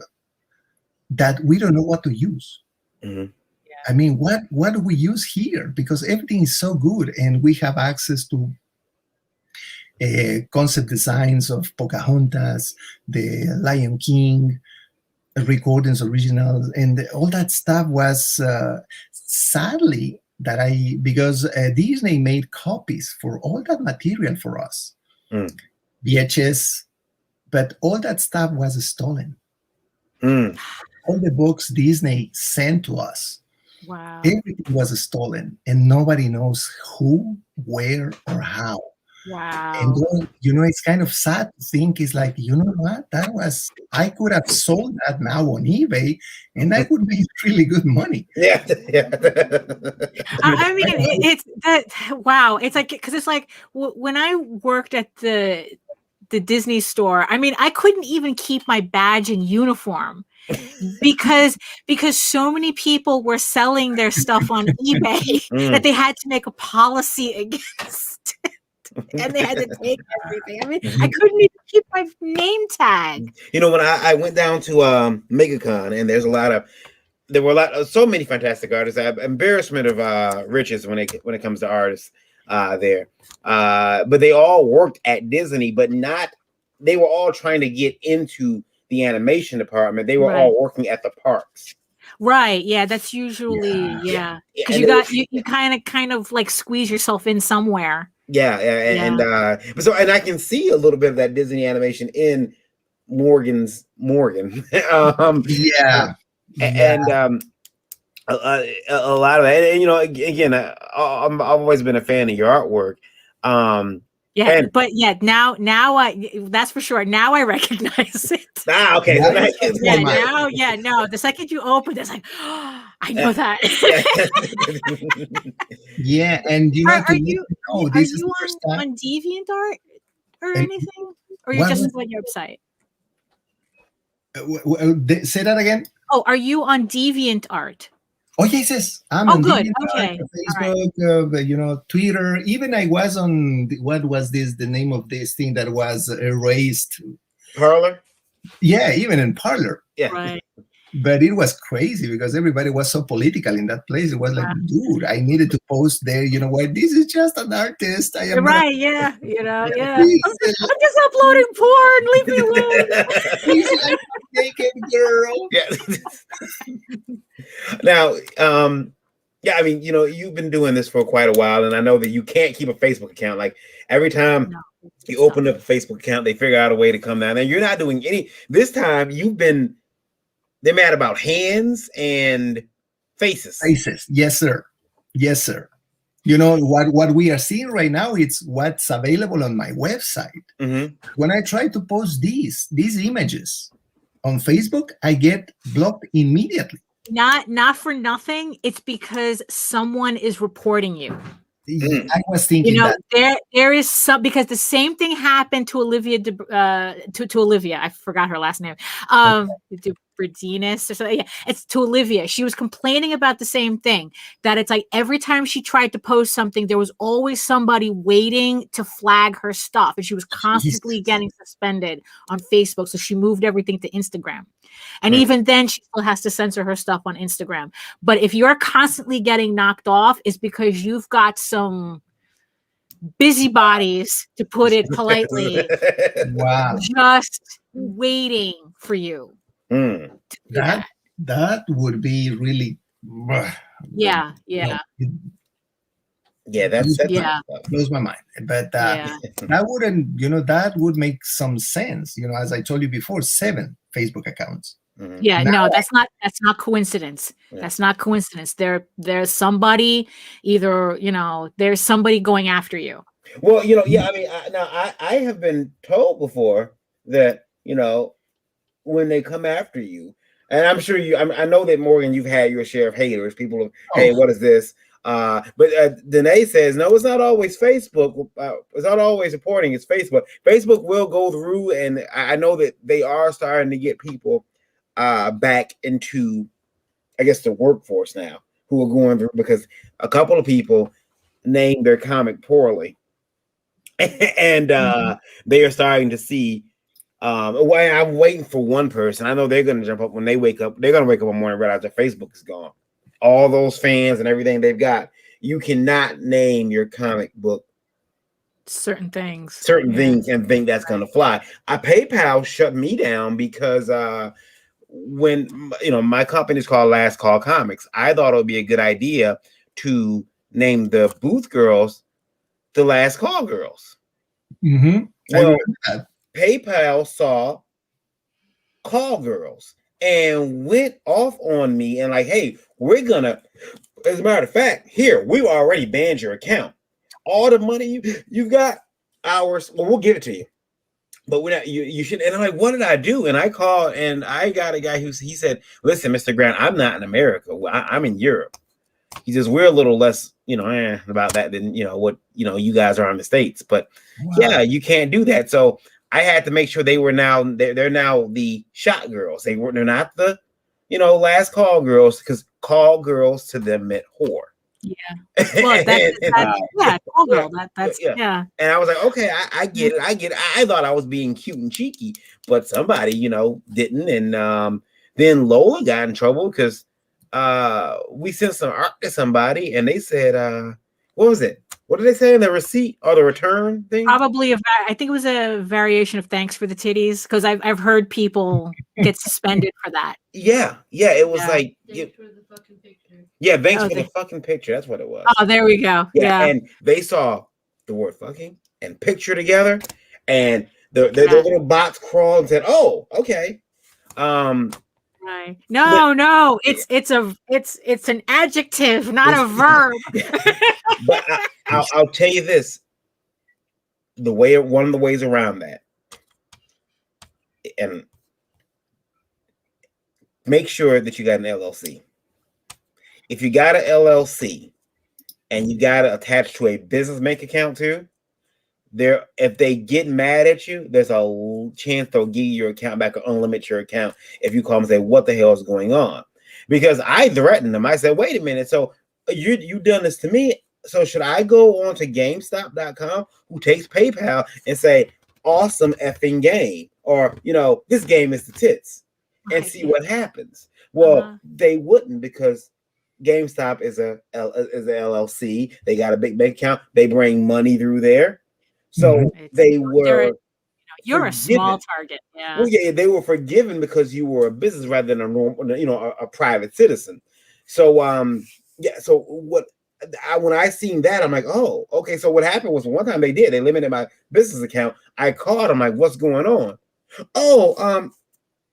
that we don't know what to use. I mean, what do we use here? Because everything is so good, and we have access to concept designs of Pocahontas, the Lion King, recordings, originals, and all that stuff was sadly because Disney made copies for all that material for us, VHS, but all that stuff was stolen. All the books Disney sent to us, everything was stolen, and nobody knows who, where, or how. Wow. And then, it's kind of sad to think, it's like, you know what, I could have sold that now on eBay and I would make really good money. Yeah. I mean, it's that, wow. It's like, because it's like when I worked at the Disney store, I mean, I couldn't even keep my badge and uniform because so many people were selling their stuff on eBay that they had to make a policy against it. And they had to take everything. I mean, I couldn't even keep my name tag. When I went down to MegaCon, and there were so many fantastic artists. Embarrassment of riches when it comes to artists there. But they all worked at Disney, but they were all trying to get into the animation department. They were all working at the parks. Right. Yeah, that's usually because you kind of like squeeze yourself in somewhere. And I can see a little bit of that Disney animation in Morgan. And a lot of that. And again, I've always been a fan of your artwork. Now that's for sure. Now I recognize it. Okay. The second you open, it's like, oh, I know that. Yeah, and are you on DeviantArt or anything, or you're just on your website? Say that again. Oh, are you on DeviantArt? Oh yes. I'm Oh, on good. DeviantArt, Okay. All right. Facebook, Twitter. Even I was on what was this? The name of this thing that was erased. Parlor. Yeah, even in Parlor. Yeah. Right. But it was crazy because everybody was so political in that place. It was like, dude, I needed to post there. You know what? This is just an artist. I am Right. Yeah. Yeah. please, I'm just uploading porn. Leave me alone. please like a naked girl. Yeah. Now, yeah, I mean, you've been doing this for quite a while, and I know that you can't keep a Facebook account. Like every time you open up a Facebook account, they figure out a way to come down. And you're not doing any. This time, they're mad about hands and faces. Faces, yes, sir. Yes, sir. What we are seeing right now, it's what's available on my website. Mm-hmm. When I try to post these images on Facebook, I get blocked immediately. Not for nothing. It's because someone is reporting you. I was thinking that there is some, because the same thing happened to Olivia to Olivia. I forgot her last name. Bredinas or something. Yeah, it's to Olivia. She was complaining about the same thing, that it's like every time she tried to post something, there was always somebody waiting to flag her stuff, and she was constantly getting suspended on Facebook. So she moved everything to Instagram. And even then, she still has to censor her stuff on Instagram. But if you're constantly getting knocked off, it's because you've got some busybodies, to put it politely, wow, just waiting for you. That would be really. Yeah. Yeah, that's blows my mind. But that wouldn't, that would make some sense. As I told you before, 7 Facebook accounts. Mm-hmm. Yeah, no, that's not coincidence. Yeah. That's not coincidence. There's somebody, either there's somebody going after you. Well, yeah. I mean, I have been told before that when they come after you, and I'm sure I know that, Morgan, you've had your share of haters. People, hey, what is this? But Danae says, no, it's not always Facebook. It's not always reporting. It's Facebook. Facebook will go through, and I know that they are starting to get people back into, I guess, the workforce now, who are going through, because a couple of people named their comic poorly, and they are starting to see. I'm waiting for one person. I know they're going to jump up when they wake up. They're going to wake up one morning right after Facebook is gone. All those fans and everything they've got. You cannot name your comic book certain things and think that's going to fly. PayPal shut me down because when my company is called Last Call Comics, I thought it would be a good idea to name the booth girls the Last Call Girls. Mm-hmm. Well, PayPal saw Call Girls and went off on me and like, hey, we're gonna, as a matter of fact, here, we've already banned your account. All the money you've got, ours, well, we'll give it to you. But we're not, you should. And I'm like, what did I do? And I called and I got a guy he said, listen, Mr. Grant, I'm not in America. I'm in Europe. He says, we're a little less, about that than, what, you guys are in the States. But yeah, you can't do that. So I had to make sure they were now, they're now the shot girls. They're not the, last call girls, because call girls to them meant whore. Yeah. Well, call girl. That's. And I was like, okay, I get it. I thought I was being cute and cheeky, but somebody, didn't. And then Lola got in trouble because we sent some art to somebody and they said, what was it? What did they say in the receipt or the return thing? Probably I think it was a variation of thanks for the titties, because I've heard people get suspended for that. Yeah, it was like thanks for the fucking picture. Yeah, thanks for the fucking picture. That's what it was. Oh, there we go. Yeah. And they saw the word fucking and picture together, and the little bots crawled and said, "Oh, okay." Right. No, it's an adjective, not a verb. But I'll tell you this: one of the ways around that, and make sure that you got an LLC. If you got an LLC and you got to attach to a business bank account too, if they get mad at you, there's a chance they'll give you your account back or unlimit your account if you call them and say, what the hell is going on? Because I threatened them. I said, wait a minute. So you done this to me. So should I go on to GameStop.com, who takes PayPal, and say, awesome effing game, or this game is the tits, and see what happens? Well, they wouldn't, because GameStop is a LLC. They got a big bank account. They bring money through there, so they were. You're a small target. Yeah. Well, yeah, they were forgiven because you were a business rather than a normal, a private citizen. So, yeah. So when I seen that, I'm like, oh, okay. So what happened was, one time they limited my business account. I called. I'm like, what's going on? Oh,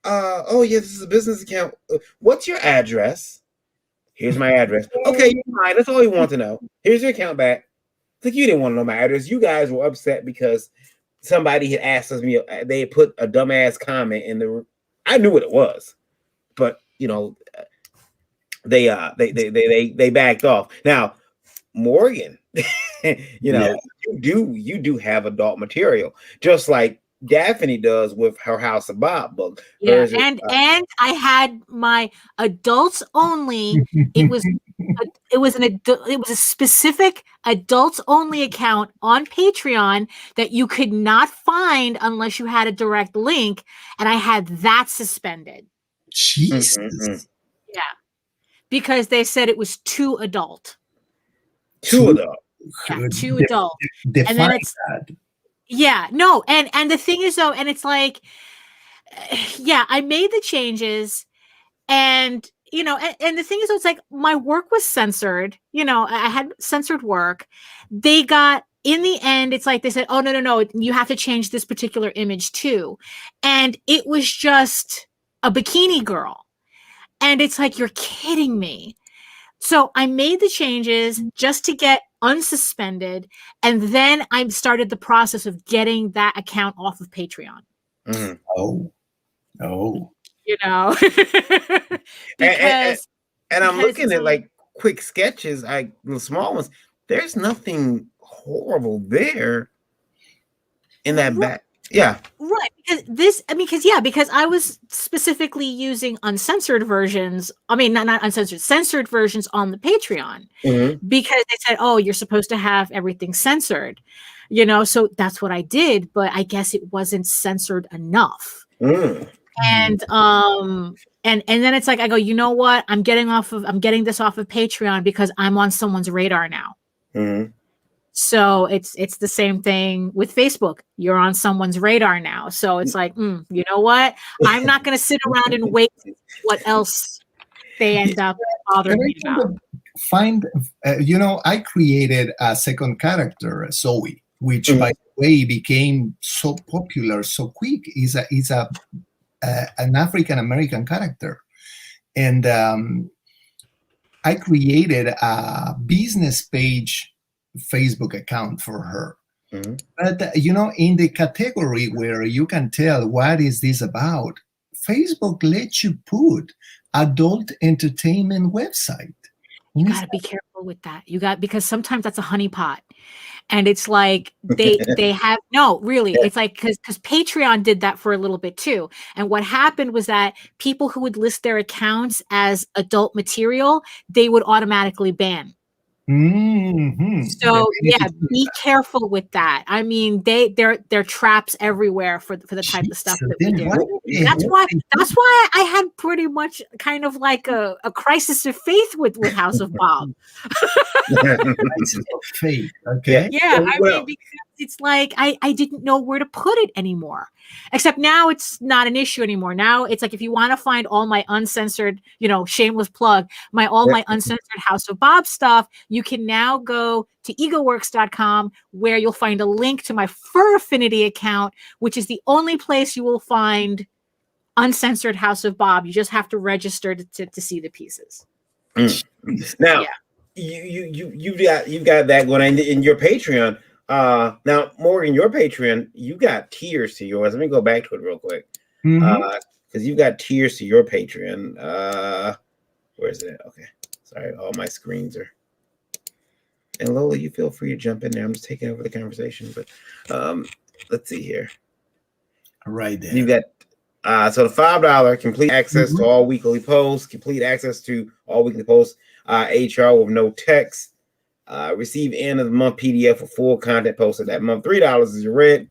oh yeah, this is a business account. What's your address? Here's my address. Okay, you're fine. That's all you want to know. Here's your account back. It's like, you didn't want to know my address. You guys were upset because somebody had asked us, they had put a dumbass comment in the. I knew what it was, but they backed off. Now, Morgan, you do have adult material, just like Daphne does with her House of Bob book. Yeah, and I had my adults only. It was a specific adults only account on Patreon that you could not find unless you had a direct link, and I had that suspended. Jesus. Yeah, because they said it was too adult. Too adult. Yeah, too adult. And then it's yeah, no, and the thing is though, and it's like, yeah, I made the changes, and and the thing is, it's like my work was censored. I had censored work. They got, in the end, it's like they said, oh no, you have to change this particular image too, and it was just a bikini girl, and it's like, you're kidding me. So I made the changes just to get unsuspended, and then I started the process of getting that account off of Patreon. Oh. Because I'm looking at like quick sketches, the small ones. There's nothing horrible there in that back. Yeah. Right. Because I was specifically using uncensored versions. I mean, not uncensored, censored versions on the Patreon, because they said, oh, you're supposed to have everything censored, so that's what I did. But I guess it wasn't censored enough. And then it's like, I go, you know what? I'm getting this off of Patreon because I'm on someone's radar now. So it's the same thing with Facebook. You're on someone's radar now. So it's like, you know what? I'm not going to sit around and wait what else they end up bothering me about. I created a second character, Zoe, which by the way became so popular so quick. Is an African American character, and I created a business page Facebook account for her. But in the category where you can tell what is this about, Facebook lets you put adult entertainment website. You got to be careful with that. Because sometimes that's a honeypot, and it's like they have it's like, because Patreon did that for a little bit too. And what happened was that people who would list their accounts as adult material, they would automatically ban. So yeah, be careful with that. I mean, they're traps everywhere for the type of stuff that we do. That's why I had pretty much kind of like a crisis of faith with House of Bob. Faith, okay. Yeah, I mean, because it's like I didn't know where to put it anymore. Except now it's not an issue anymore. Now it's like, if you want to find all my uncensored, shameless plug, my uncensored House of Bob stuff, you can now go to egoworks.com, where you'll find a link to my Fur Affinity account, which is the only place you will find uncensored House of Bob. You just have to register to see the pieces. Now, you've got that going on in your Patreon. Now, Morgan, your Patreon, you got tiers to yours. Let me go back to it real quick. Because you've got tiers to your Patreon. Where is it? Okay. Sorry, all my screens are. And Lola, you feel free to jump in there. I'm just taking over the conversation, but let's see here. Right there. You got so the $5 complete access Mhm. to all weekly posts, complete access to all weekly posts, HR with no text, receive end of the month PDF for full content posted that month. $3 is your rent.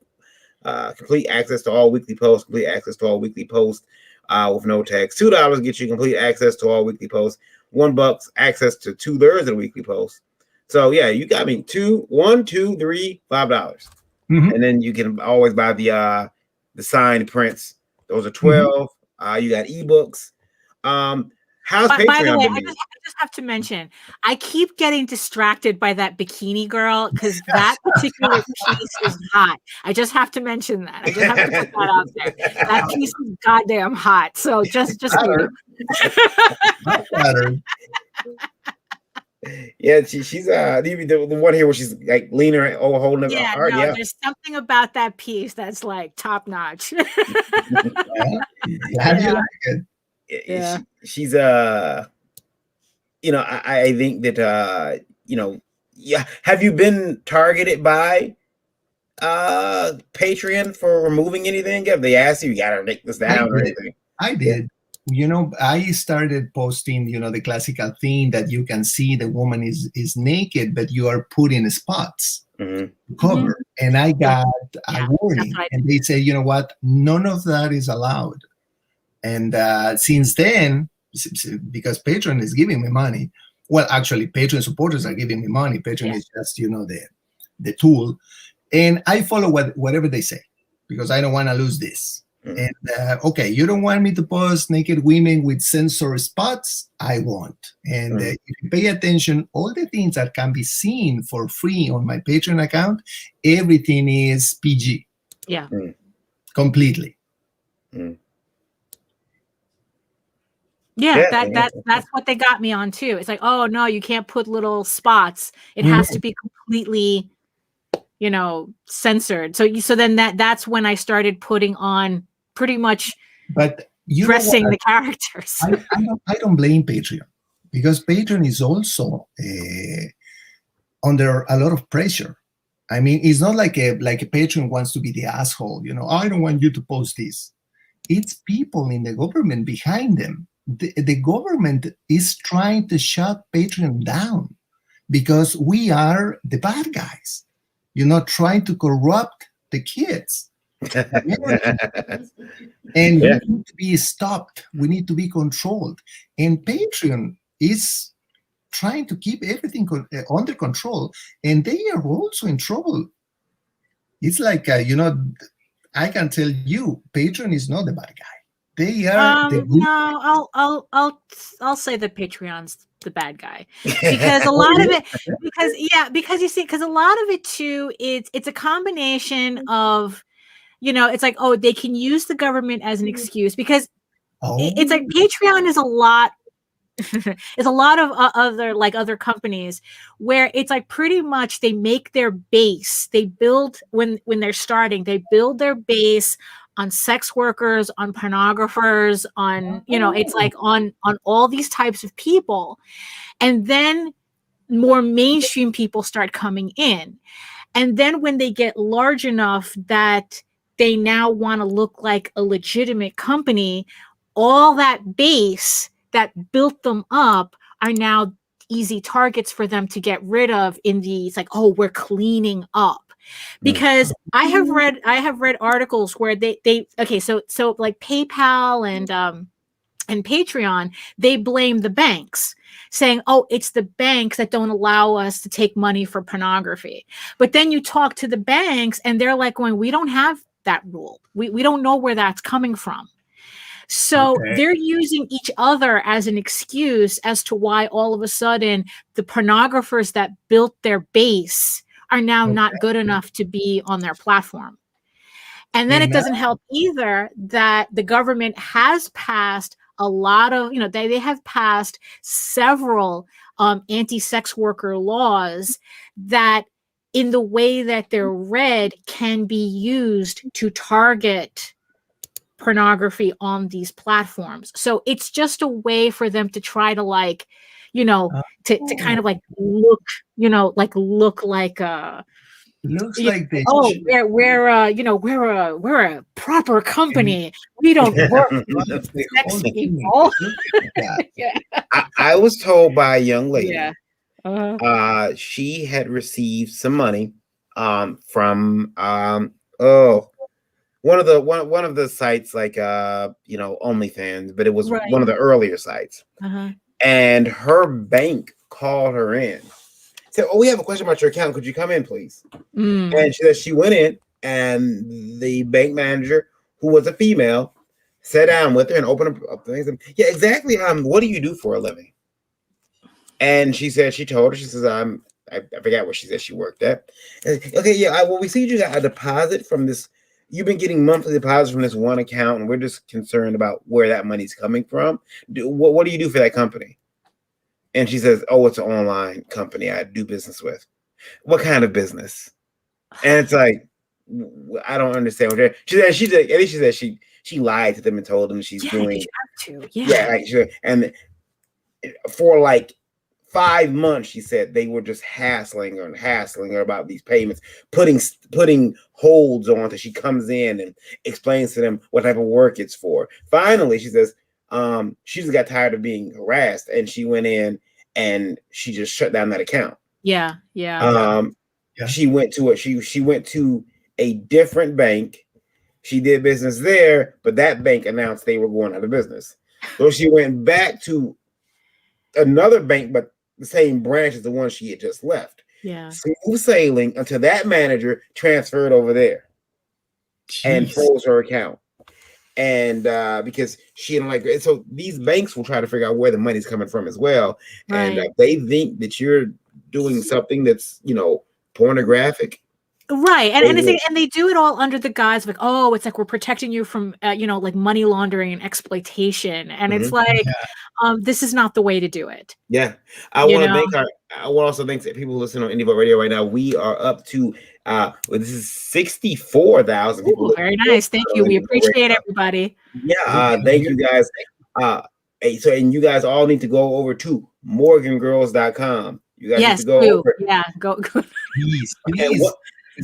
Complete access to all weekly posts, complete access to all weekly posts with no text. $2 gets you complete access to all weekly posts. $1 access to 2/3 of the weekly posts. So yeah, you got me $1, $2, $3, $5. Mhm. And then you can always buy the signed prints. Those are Mhm. 12. You got ebooks. How's But by the Patreon way, been I doing? just have to mention, I keep getting distracted by that bikini girl because that particular piece is hot. I just have to mention that. I just have to put that out there. That piece is goddamn hot. So just so you know. Not better. Yeah, she's the one here where she's like leaning over holding it Yeah, hard. no, Yeah. there's something about that piece that's like top notch. Yeah. Glad you Yeah. like it. Yeah. She's I think that yeah. Have you been targeted by Patreon for removing anything? Have they asked you gotta take this I down or did. anything? I did. I started posting, the classical thing that you can see the woman is naked, but you are put in spots Mm-hmm. to cover. And I got a Yeah, warning, that's right. and they say, you know what? None of that is allowed. And since then, because Patreon is giving me money, well, actually, Patreon supporters are giving me money. Patreon is just, the tool, and I follow whatever they say because I don't want to lose this. Mm. And okay, you don't want me to post naked women with censored spots? I won't. And if you pay attention, all the things that can be seen for free on my Patreon account, everything is PG. Yeah. Completely. Mm. Yeah, that's what they got me on too. It's like, oh no, you can't put little spots. It has to be completely, censored. So then that's when I started putting on pretty much But dressing the characters. I don't blame Patreon because Patreon is also under a lot of pressure. I mean, it's not like a Patreon wants to be the asshole. I don't want you to post this. It's people in the government behind them. The government is trying to shut Patreon down because we are the bad guys. Trying to corrupt the kids. And we need to be stopped. We need to be controlled. And Patreon is trying to keep everything under control. And they are also in trouble. It's like, I can tell you, Patreon is not the bad guy. They are the good. No, I'll say that Patreon's the bad guy because a lot of it, because you see, because a lot of it too, it's a combination of, it's like, oh, they can use the government as an excuse because it's like Patreon is a lot. It's a lot of other companies where it's like pretty much they make their base. They build when they're starting, they build their base on sex workers, on pornographers, on it's like on all these types of people, and then more mainstream people start coming in, and then when they get large enough that they now want to look like a legitimate company, all that base that built them up are now easy targets for them to get rid of in these, like, oh, we're cleaning up. Because I have read articles where they okay, so like PayPal and Patreon, they blame the banks, saying, oh, it's the banks that don't allow us to take money for pornography. But then you talk to the banks and they're like going, we don't have that rule. We don't know where that's coming from. So they're using each other as an excuse as to why all of a sudden the pornographers that built their base are now not good enough to be on their platform. And then it doesn't help either that the government has passed a lot of, they have passed several anti-sex worker laws that in the way that they're read can be used to target pornography on these platforms. So it's just a way for them to try to, like, to kind of like look, look like Looks like the oh, we're a proper company. We don't work with the sex whole thing. people. Look at that. Yeah. I was told by a young lady, Yeah. Uh-huh. she had received some money from oh, one of the sites, like OnlyFans, but it was Right. one of the earlier sites. Uh-huh. And her bank called her in, said, "Oh, we have a question about your account. Could you come in, please?" And she said she went in, and the bank manager, who was a female, sat down with her and opened up things. And, yeah, exactly. What do you do for a living? And she said, she told her, she says, I forgot what she said she worked at. Okay, yeah, well, we see you got a deposit from this. You've been getting monthly deposits from this one account, and we're just concerned about where that money's coming from. What do you do for that company? And she says, oh, it's an online company I do business with. What kind of business? And it's like, I don't understand what she said. At least she said she lied to them and told them she's doing. You have to. Yeah. Right, and for like 5 months, she said they were just hassling her about these payments, putting holds on until she comes in and explains to them what type of work it's for. Finally, she says she just got tired of being harassed, and she went in and she just shut down that account. Yeah. She went to she went to a different bank. She did business there, but that bank announced they were going out of business. So she went back to another bank, but the same branch as the one she had just left. Yeah. Smooth sailing until that manager transferred over there. Jeez. And froze her account. And because she didn't like it. So these banks will try to figure out where the money's coming from as well. Right. And they think that you're doing something that's, pornographic. Right. And they do it all under the guise of like, oh, it's like we're protecting you from, like money laundering and exploitation. And it's like, this is not the way to do it. Yeah. I want to also thank people who listen on Indie Vote Radio right now. We are up to, this is 64,000 people. Ooh, very nice. Thank you. We appreciate everybody. Yeah. Thank you guys. And you guys all need to go over to morgangirls.com. You guys need to go over. Yeah. Go. Please.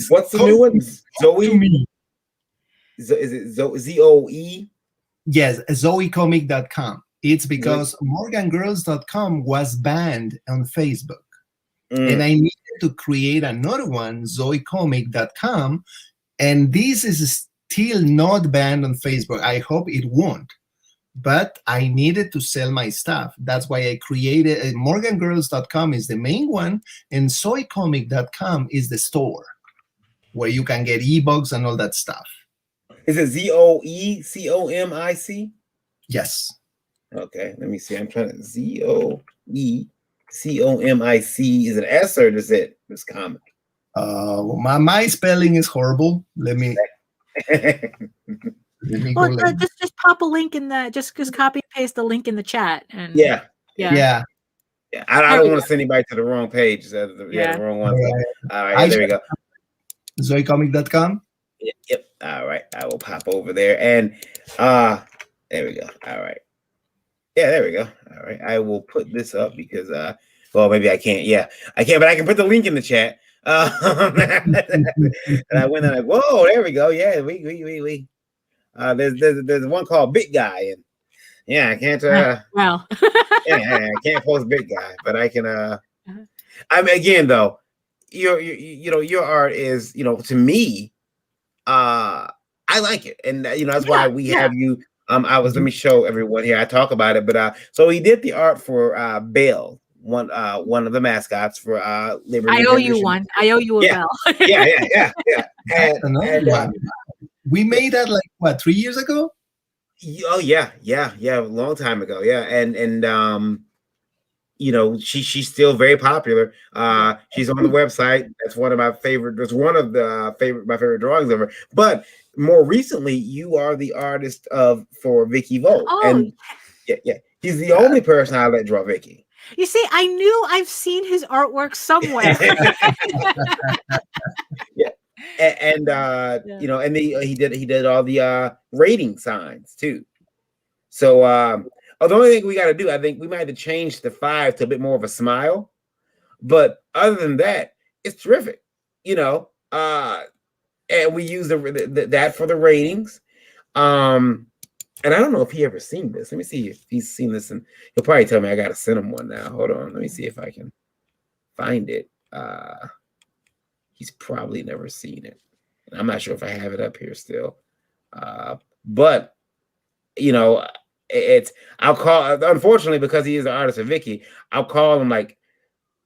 What's the new one? Zoe? Is it ZOE? Yes, zoecomic.com. It's because morgangirls.com was banned on Facebook. And I needed to create another one, zoecomic.com. And this is still not banned on Facebook. I hope it won't. But I needed to sell my stuff. That's why I created morgangirls.com is the main one, and zoecomic.com is the store where you can get ebooks and all that stuff. Is it ZOECOMIC? Yes. Okay, let me see. I'm trying to ZOECOMIC. Is it S or is it this comic? My spelling is horrible. Let me well, just pop a link in the just copy and paste the link in the chat. And yeah. I don't want to send anybody to the wrong page. The wrong one. All right, there we go. zoecomic.com. Yep. All right. I will pop over there. And there we go. All right. Yeah, there we go. All right. I will put this up because maybe I can't. Yeah, I can't, but I can put the link in the chat. And I went and whoa, there we go. Yeah, we there's one called Big Guy, and yeah, I can't wow. I can't post Big Guy, but I can I mean, again though, your art is, to me, I like it, and that's why we have you. Let me show everyone here. I talk about it, but so he did the art for Belle, one of the mascots for Liberty. I owe you one. I owe you a bell. yeah. And we made that like what, 3 years ago? Oh yeah, a long time ago. Yeah, and she's still very popular. She's on the website. That's one of my favorite. That's one of my favorite drawings of her. But more recently, you are the artist for Vicky Vogt. Oh, and yeah. He's the only person I let draw Vicky. You see, I knew I've seen his artwork somewhere. Yeah. And and he did all the rating signs too. So Oh, the only thing we got to do, I think we might have to change the 5 to a bit more of a smile. But other than that, it's terrific, you know. And we use that for the ratings. And I don't know if he ever seen this. Let me see if he's seen this, and he'll probably tell me I gotta send him one now. Hold on, let me see if I can find it. He's probably never seen it. I'm not sure if I have it up here still. But you know, I'll call, unfortunately, because he is the artist of Vicky, I'll call him, like,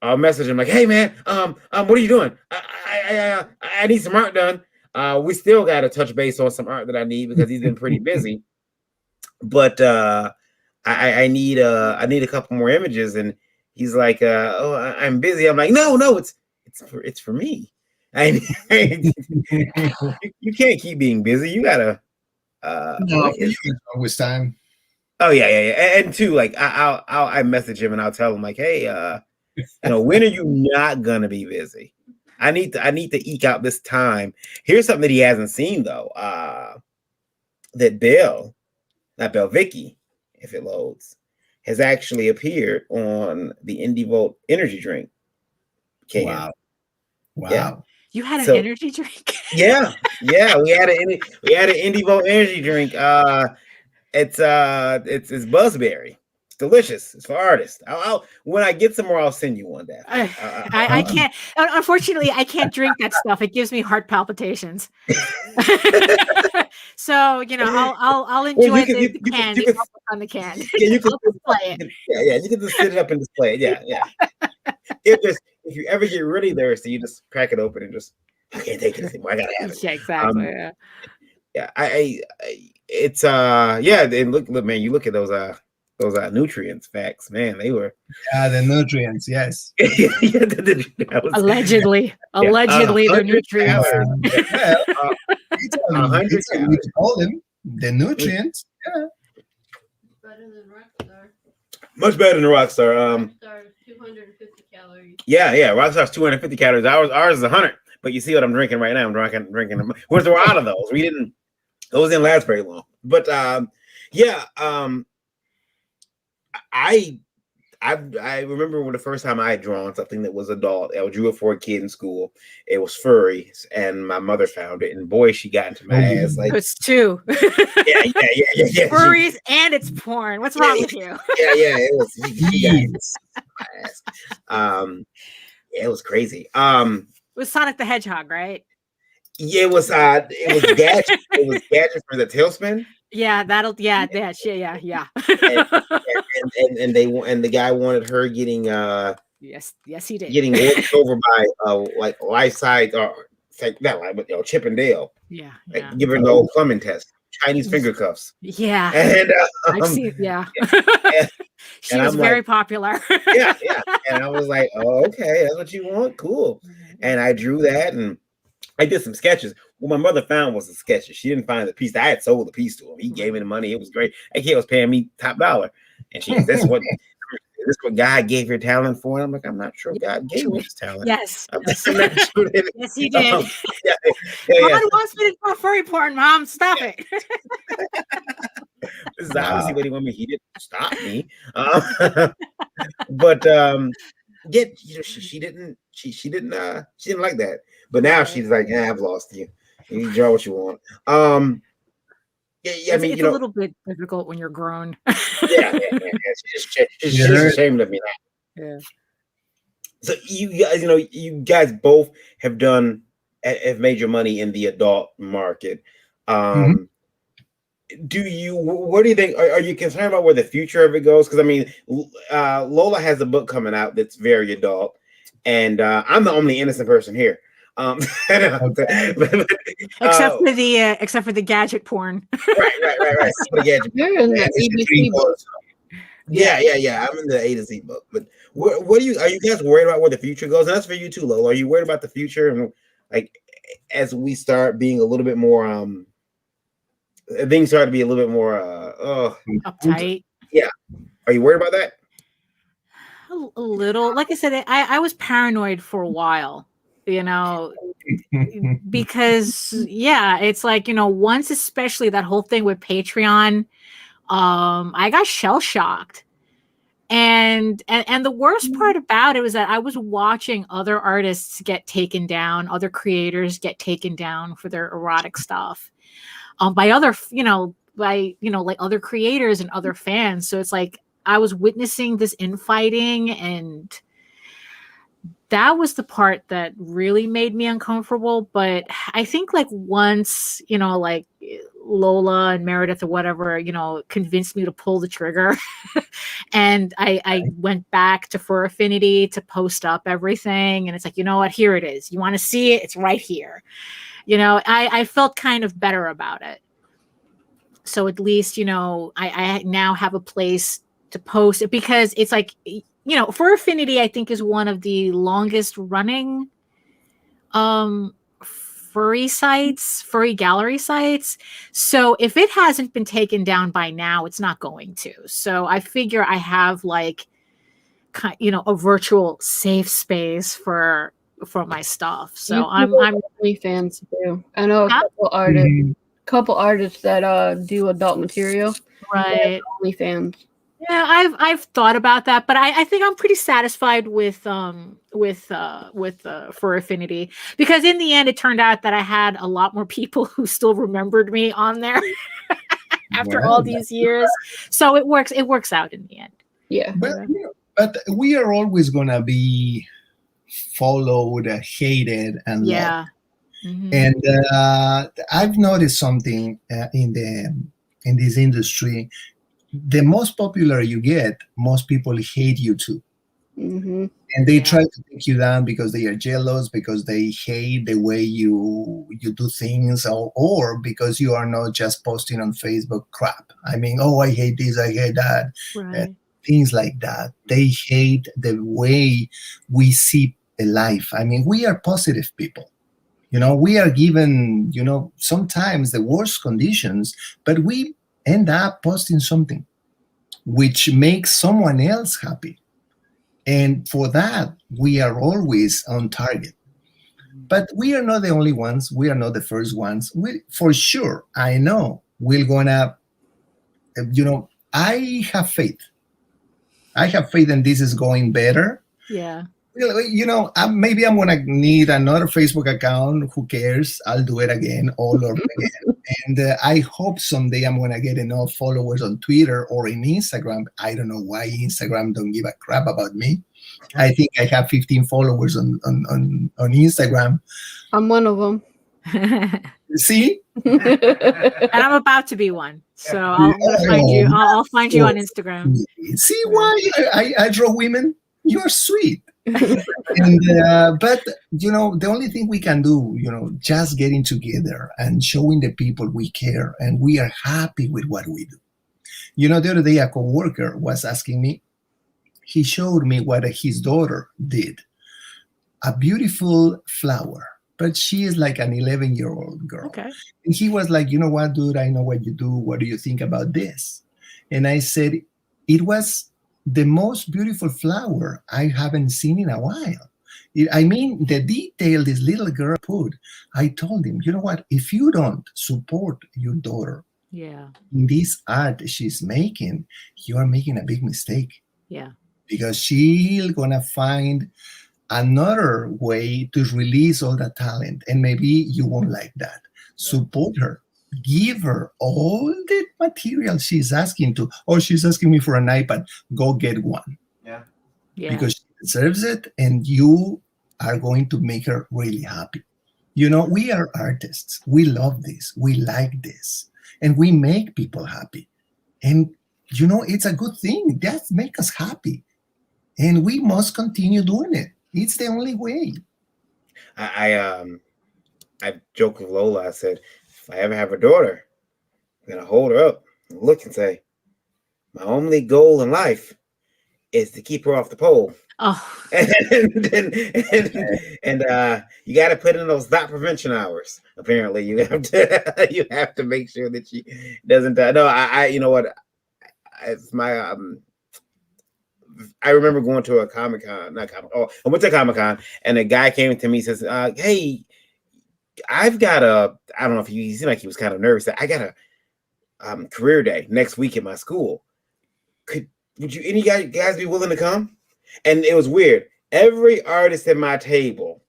I'll message him like, hey man, what are you doing? I need some art done. We still got to touch base on some art that I need because he's been pretty busy. But I need a couple more images, and he's like, oh, I'm busy. I'm like, no, it's for me. You can't keep being busy. You gotta. No, always time. Oh yeah. And too, like I message him and I'll tell him like, hey, you know, when are you not gonna be busy? I need to eke out this time. Here's something that he hasn't seen though. That Vicky, if it loads, has actually appeared on the Indie Volt energy drink can. Wow. Yeah. You had an energy drink? Yeah. We had an Indie Volt energy drink. It's Buzzberry. It's delicious. It's for artists. When I get some more, I'll send you one. I can't. Unfortunately, I can't drink that stuff. It gives me heart palpitations. So you know, I'll enjoy the can. On the can. Yeah, you can display it. Yeah, you can just sit it up and display it. Yeah. If you ever get really thirsty, you just crack it open and just, I can't take it anymore. I gotta have it. Yeah, exactly. Yeah. It's and look, man, you look at those nutrients facts, man, they were the nutrients, yes. Allegedly they're nutrients. We call them the nutrients. Yeah. Better than Rockstar. Much better than Rockstar. Rockstar is 250 calories. Yeah, Rockstar's 250 calories. Ours is 100. But you see what I'm drinking right now? I'm drinking them. Whereas we're out of those. Those didn't last very long. But I remember when the first time I had drawn something that was adult. I drew it for a kid in school. It was furries, and my mother found it, and boy, she got into my ass. Like, it's two. Yeah. Furries and it's porn. What's wrong with you? Yeah. It was. She got into my ass. It was crazy. It was Sonic the Hedgehog, right? Yeah, it was Gadget. It was Gadget for the Tailspin. Yeah, yeah. and the guy wanted her getting yes he did, getting worked over by like life size or not like, but Chip and Dale. Yeah. Give her the old plumbing test, Chinese finger cuffs. Yeah, and I've seen. Yeah. She and was very popular. Yeah, and I was like, oh, okay, that's what you want, cool. And I drew that, and I did some sketches. What my mother found was the sketches. She didn't find the piece. I had sold the piece to him. He gave me the money. It was great. That kid was paying me top dollar. And she, this is what God gave your talent for. And I'm like, I'm not sure God gave me this talent. Yes. Sure yes, he did. God wants me to draw furry porn, Mom. Stop it. This is obviously what he wanted me. He didn't stop me. But she didn't like that. But now she's like, yeah, I've lost you. You draw what you want. I mean, it's a little bit difficult when you're grown. Yeah. She's ashamed of me now. Yeah. So you guys both have made your money in the adult market. What do you think? Are you concerned about where the future of it goes? Because I mean, Lola has a book coming out that's very adult, and I'm the only innocent person here. Except for the gadget porn. Right. You're in the ABC book. Yeah. I'm in the A to Z book. But are you guys worried about where the future goes? And that's for you too, Lola. Are you worried about the future, and like as we start being a little bit more things start to be a little bit more uptight? Yeah. Are you worried about that? A little. Like I said, I was paranoid for a while. Because it's like, once, especially that whole thing with Patreon, I got shell shocked. And the worst part about it was that I was watching other artists get taken down, other creators get taken down for their erotic stuff, by other, like other creators and other fans. So it's like I was witnessing this infighting, and that was the part that really made me uncomfortable. But I think like once, like Lola and Meredith or whatever, convinced me to pull the trigger. And I went back to Fur Affinity to post up everything. And it's like, you know what, here it is. You want to see it? It's right here. I felt kind of better about it. So at least, I now have a place to post it, because it's like, Fur Affinity, I think, is one of the longest running furry gallery sites. So if it hasn't been taken down by now, it's not going to. So I figure I have like, a virtual safe space for my stuff. So I'm fans too. I know a couple artists that do adult material. Right. OnlyFans. Yeah, I've thought about that, but I think I'm pretty satisfied with Fur Affinity, because in the end it turned out that I had a lot more people who still remembered me on there after all these years. So it works out in the end. Yeah. But we are always gonna be followed, hated, and loved. Mm-hmm. And I've noticed something in this industry. The most popular you get, most people hate you too. Mm-hmm. And they try to take you down because they are jealous, because they hate the way you do things, or because you are not just posting on Facebook crap. I mean, oh, I hate this, I hate that. Right. Things like that. They hate the way we see life. I mean, we are positive people. We are given, sometimes the worst conditions, but we end up posting something which makes someone else happy. And for that, we are always on target. But we are not the only ones. We are not the first ones. For sure, I know we're going to, I have faith. I have faith and this is going better. Yeah. Maybe I'm going to need another Facebook account. Who cares? I'll do it again, all over again. And I hope someday I'm going to get enough followers on Twitter or in Instagram. I don't know why Instagram don't give a crap about me. I think I have 15 followers on Instagram. I'm one of them. See? And I'm about to be one. So I'll find you on Instagram. See why I draw women? You're sweet. And but the only thing we can do, just getting together and showing the people we care and we are happy with what we do. The other day a coworker was asking me, he showed me what his daughter did. A beautiful flower, but she is like an 11-year-old girl. Okay. And he was like, you know what, dude, I know what you do. What do you think about this? And I said, it was the most beautiful flower I haven't seen in a while. The detail this little girl put, I told him, you know what, if you don't support your daughter in this art she's making, you are making a big mistake. Yeah. Because she's going to find another way to release all that talent. And maybe you won't like that. Support her. Give her all the material she's asking to. Or she's asking me for an iPad. Go get one. Yeah. Because she deserves it. And you are going to make her really happy. We are artists. We love this. We like this. And we make people happy. And, it's a good thing. That makes us happy. And we must continue doing it. It's the only way. I joked with Lola. I said, if I ever have a daughter, I'm going to hold her up and look and say, my only goal in life is to keep her off the pole. Oh. And you got to put in those dot prevention hours. Apparently, you have to make sure that she doesn't die. No, you know what? It's my I remember going to a Comic-Con, I went to Comic-Con, and a guy came to me and says, hey, I've got I don't know if he seemed like he was kind of nervous. I got career day next week at my school. Would you any guys be willing to come? And it was weird. Every artist at my table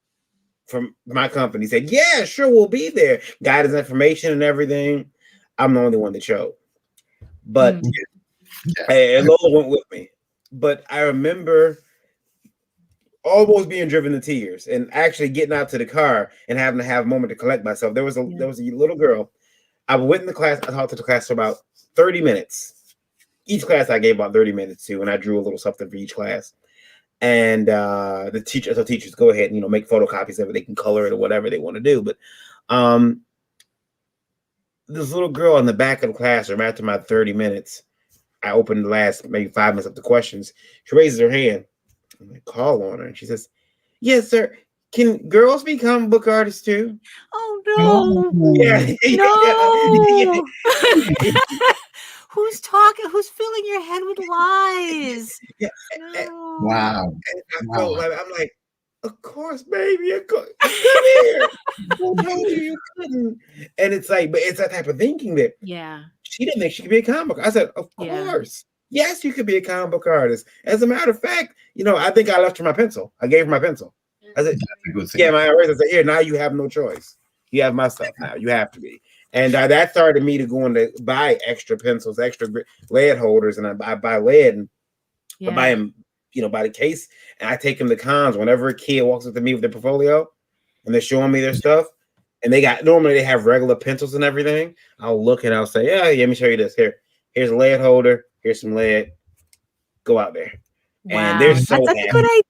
from my company said, yeah, sure, we'll be there. Got his information and everything. I'm the only one that showed. But and Lola went with me. But I remember almost being driven to tears and actually getting out to the car and having to have a moment to collect myself. There was a little girl. I went in the class. I talked to the class for about 30 minutes. Each class I gave about 30 minutes to, and I drew a little something for each class. And the teachers go ahead and make photocopies of it. They can color it or whatever they want to do. But this little girl in the back of the classroom, after my 30 minutes, I opened the last maybe 5 minutes up to questions. She raises her hand. I'm like, call on her, and she says, "Yes, sir. Can girls be comic book artists too?" Oh no! Yeah, No. Who's talking? Who's filling your head with lies? Yeah. No. Wow. I felt like I'm like, of course, baby. Of course. Come here. Who told you couldn't? And it's like, but it's that type of thinking that she didn't think she could be a comic book. I said, of course. Yes, you could be a comic book artist. As a matter of fact, I think I left her my pencil. I gave her my pencil. I said, yeah, my eraser. I said, here, now you have no choice. You have my stuff now. You have to be. And that started me to go to buy extra pencils, extra lead holders, and I buy lead and I buy them, by the case, and I take them to cons. Whenever a kid walks up to me with their portfolio and they're showing me their stuff, and normally they have regular pencils and everything, I'll look and I'll say, yeah, let me show you this. Here's a lead holder. Here's some lead. Go out there. Wow. And they're so that's a good idea.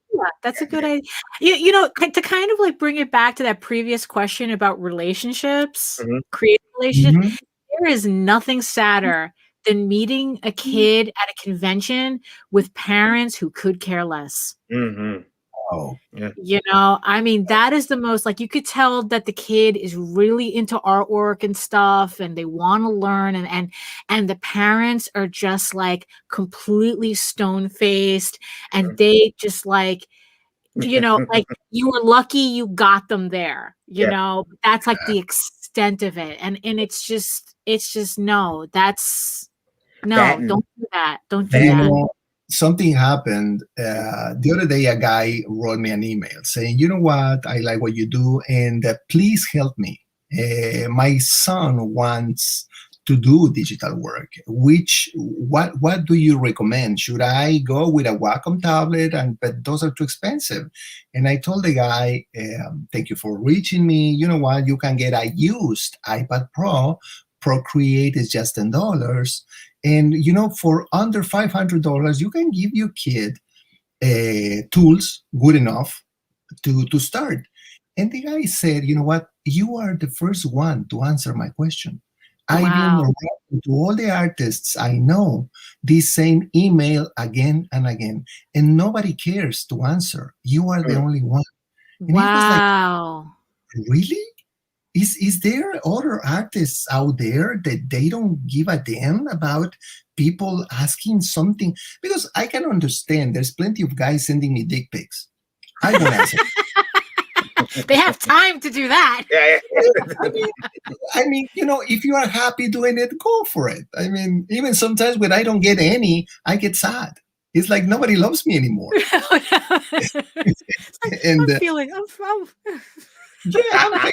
That's a good idea. To kind of like bring it back to that previous question about relationships, creative relationships, there is nothing sadder than meeting a kid at a convention with parents who could care less. Oh, yeah. I mean, that is the most, like, you could tell that the kid is really into artwork and stuff, and they want to learn, and the parents are just like completely stone-faced, and they just like, like, you were lucky you got them there, that's like the extent of it. And it's just no, don't do that. Don't do that. Something happened the other day. A guy wrote me an email saying, you know what, I like what you do, and please help me. My son wants to do digital work. What do you recommend? Should I go with a Wacom tablet? But those are too expensive. And I told the guy, thank you for reaching me. You know what, you can get a used iPad Pro. Procreate is just $10. And, for under $500, you can give your kid tools good enough to start. And the guy said, you know what? You are the first one to answer my question. I've been writing to all the artists I know this same email again and again, and nobody cares to answer. You are the only one. And wow. He was like, really? Is there other artists out there that they don't give a damn about people asking something? Because I can understand there's plenty of guys sending me dick pics. I won't answer. They have time to do that. I mean, if you are happy doing it, go for it. I mean, even sometimes when I don't get any, I get sad. It's like nobody loves me anymore. And I'm feeling. Yeah,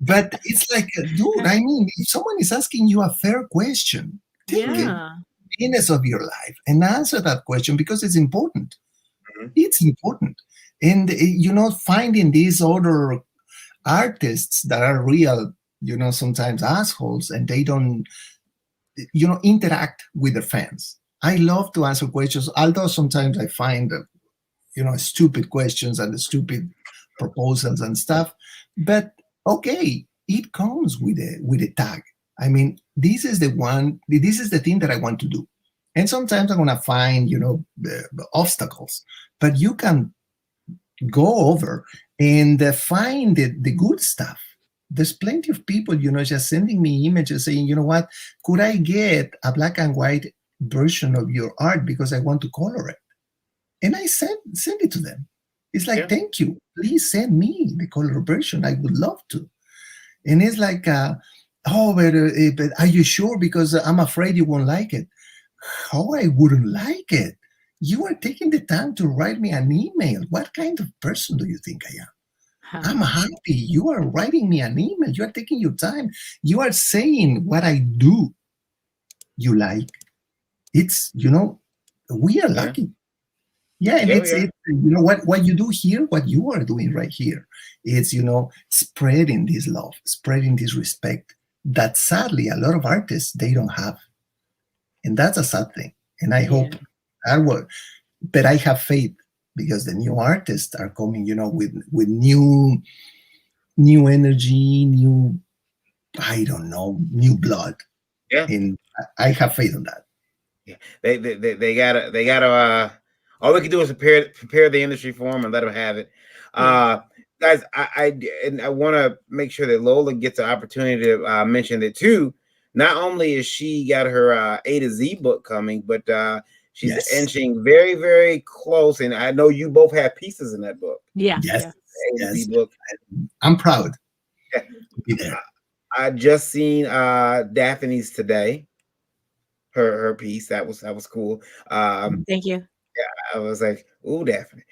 but it's like, dude, I mean, if someone is asking you a fair question, take the minutes of your life and answer that question, because it's important. It's important. And, finding these other artists that are real, sometimes assholes, and they don't, interact with their fans. I love to answer questions, although sometimes I find, stupid questions and stupid proposals and stuff. But okay, it comes with a tag. I mean, this is the thing that I want to do. And sometimes I'm going to find, obstacles, but you can go over and find the good stuff. There's plenty of people, just sending me images saying, you know what, could I get a black and white version of your art because I want to color it? And I send it to them. It's like, thank you. Please send me the color version. I would love to. And it's like, Oh, but are you sure? Because I'm afraid you won't like it. How I wouldn't like it? You are taking the time to write me an email. What kind of person do you think I am? I'm happy. You are writing me an email. You are taking your time. You are saying what I do you like. It's, we are Yeah. lucky. Yeah, and Yeah, it's what you do here, what you are doing right here, is spreading this love, spreading this respect that sadly a lot of artists they don't have, and that's a sad thing. And I hope that will, but I have faith because the new artists are coming, with new energy, new, I don't know, new blood, Yeah. and I have faith on that. Yeah, they gotta. All we can do is prepare the industry for them and let them have it. Guys, I want to make sure that Lola gets an opportunity to mention it too. Not only is she got her A to Z book coming, but she's inching very, very close. And I know you both have pieces in that book. Yeah. Yes. A to Z book. I'm proud Yeah. to be there. I just seen Daphne's today. Her piece that was cool. Thank you. Yeah, I was like, "Ooh, Daphne,"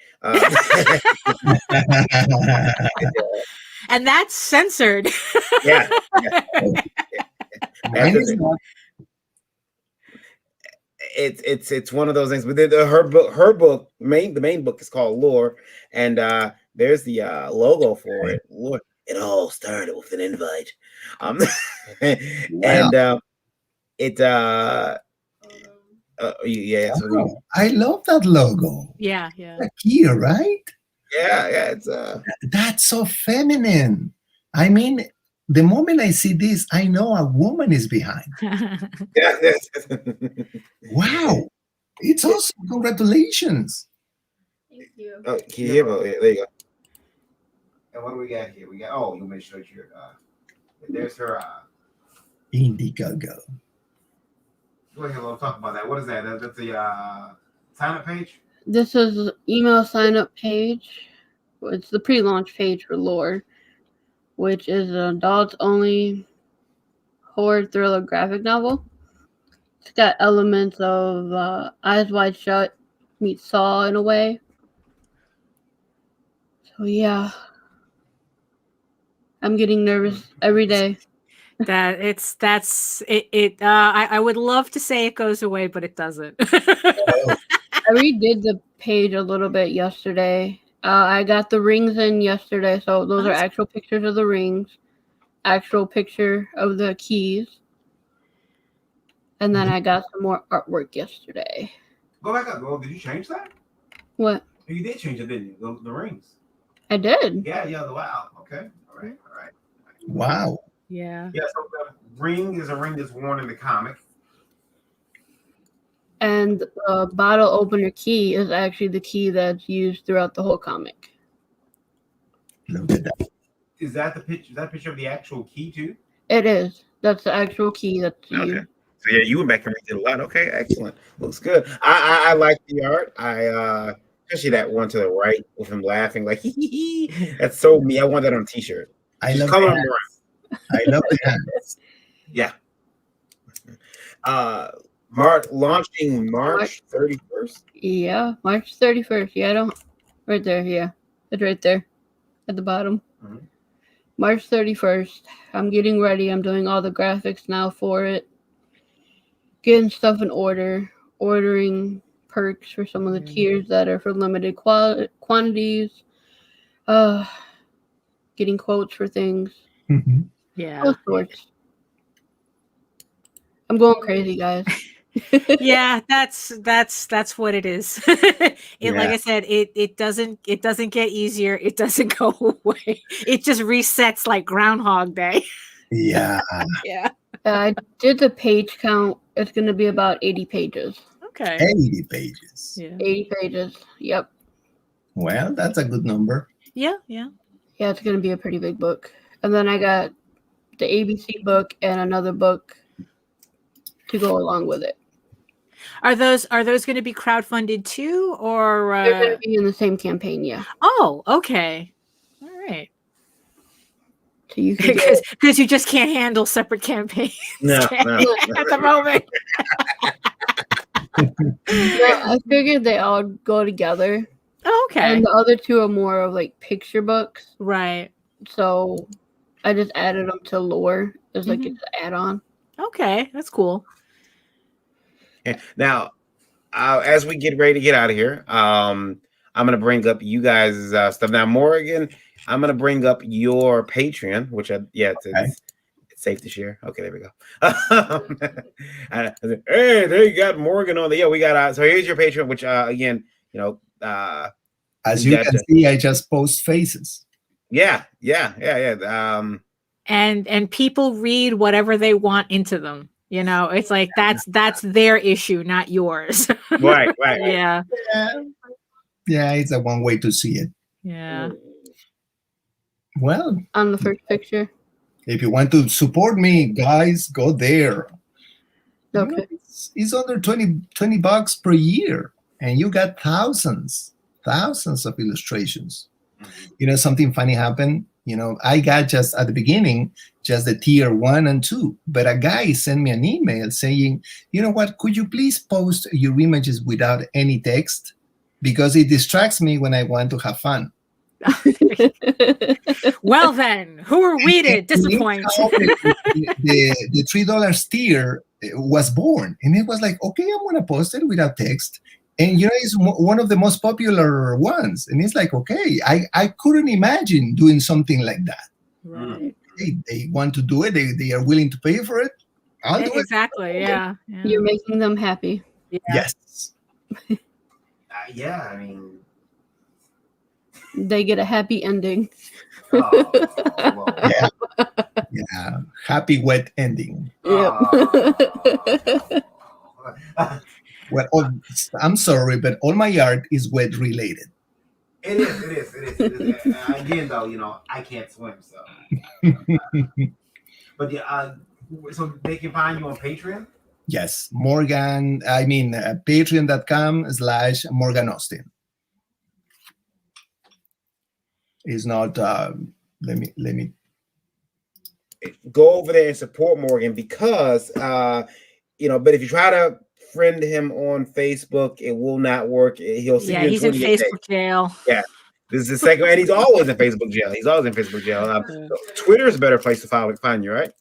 and that's censored. yeah. It's one of those things. But her book, the main book is called Lore, and there's the logo for it. Lore. It all started with an invite, and it yeah. So I love that logo. Yeah. Like here, right? Yeah. It's that's so feminine. I mean, the moment I see this, I know a woman is behind. Yeah. Wow, it's awesome! Congratulations. Thank you. Oh, can you hear me? Yeah, there you go. And what do we got here? We got you make sure your there's her Indiegogo. Go ahead, we'll talk about that. What is that? That's the sign up page? This is email sign up page. It's the pre-launch page for Lore, which is an adults only horror thriller graphic novel. It's got elements of Eyes Wide Shut meets Saw in a way. So yeah, I'm getting nervous every day. I would love to say it goes away, but it doesn't. I redid the page a little bit yesterday. I got the rings in yesterday, so those are actual pictures of the rings, actual picture of the keys, and then I got some more artwork yesterday. Go back up. Well, did you change that? What? You did change it, didn't you? The rings. I did. Yeah. Wow. Okay. All right. Wow. Yeah. So the ring is a ring that's worn in the comic. And the bottle opener key is actually the key that's used throughout the whole comic. Look at that. Is that the picture? Is that a picture of the actual key too? It is. That's the actual key that's used. So yeah, you went back and redid a lot. Okay, excellent. Looks good. I like the art. Especially that one to the right with him laughing like hee. That's so me. I want that on a t-shirt. I love the hands. Yeah. Launching March 31st. Yeah, March 31st. Yeah, I don't. Right there. Yeah, it's right there at the bottom. Mm-hmm. March 31st. I'm getting ready. I'm doing all the graphics now for it. Getting stuff in order. Ordering perks for some of the tiers that are for limited quantities. Getting quotes for things. Mm-hmm. Yeah. All sorts. I'm going crazy, guys. Yeah, that's what it is. Like I said, it doesn't get easier. It doesn't go away. It just resets like Groundhog Day. Yeah. Yeah. I did the page count. It's going to be about 80 pages. Okay. 80 pages. Yeah. 80 pages. Yep. Well, that's a good number. Yeah. Yeah, it's going to be a pretty big book. And then I got the ABC book and another book to go along with it. Are those going to be crowdfunded too, or they're going to be in the same campaign? Yeah. Oh, okay. All right. So you can get, because you just can't handle separate campaigns No, at no. the moment. I figured they all go together. Oh, okay. And the other two are more of like picture books. Right. So I just added them to lore as like an add-on. Okay, that's cool. Now, as we get ready to get out of here, I'm gonna bring up you guys' stuff. Now, Morgan, I'm gonna bring up your Patreon, which it's safe to share. Okay, there we go. Hey, there you got Morgan on the. Yeah, we got. So here's your Patreon, which again, as you can see, I just post faces. Yeah. And people read whatever they want into them. It's like that's their issue, not yours. Right. Yeah. Yeah, it's a one way to see it. Yeah. Well, on the first picture. If you want to support me, guys, go there. Okay. It's under $20 per year, and you got thousands of illustrations. Something funny happened. I got just at the beginning, just the tier 1 and 2, but a guy sent me an email saying, you know what, could you please post your images without any text? Because it distracts me when I want to have fun. Well then, who are we to disappoint? The $3 tier was born, and it was like, okay, I'm gonna post it without text, and it's one of the most popular ones, and it's like, okay, I couldn't imagine doing something like that. Right. They want to do it, they are willing to pay for it. I'll do it. Exactly. Yeah. You're making them happy. Yeah. Yes. Yeah, I mean, they get a happy ending. Yeah. Happy wet ending. Yep. Well, I'm sorry, but all my art is wet related. It is. Again, though, I can't swim, so. But yeah, so they can find you on Patreon? Yes, patreon.com/Morgan Austin. It's not, let me go over there and support Morgan because, but if you try to friend him on Facebook, it will not work. He'll see you in he's in Facebook jail. Yeah. This is the second, and he's always in Facebook jail. Twitter is a better place to find you, right?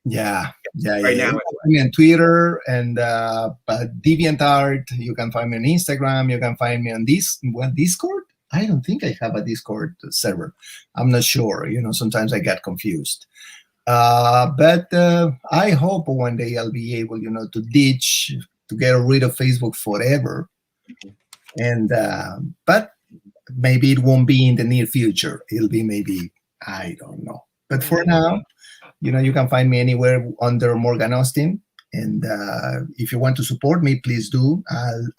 Yeah. Right now, I mean, on Twitter and DeviantArt. You can find me on Instagram. You can find me on Discord. I don't think I have a Discord server. I'm not sure. Sometimes I get confused. But I hope one day I'll be able, to get rid of Facebook forever. And but maybe it won't be in the near future. It'll be maybe, I don't know. But for now, you can find me anywhere under Morgan Austin. And if you want to support me, please do.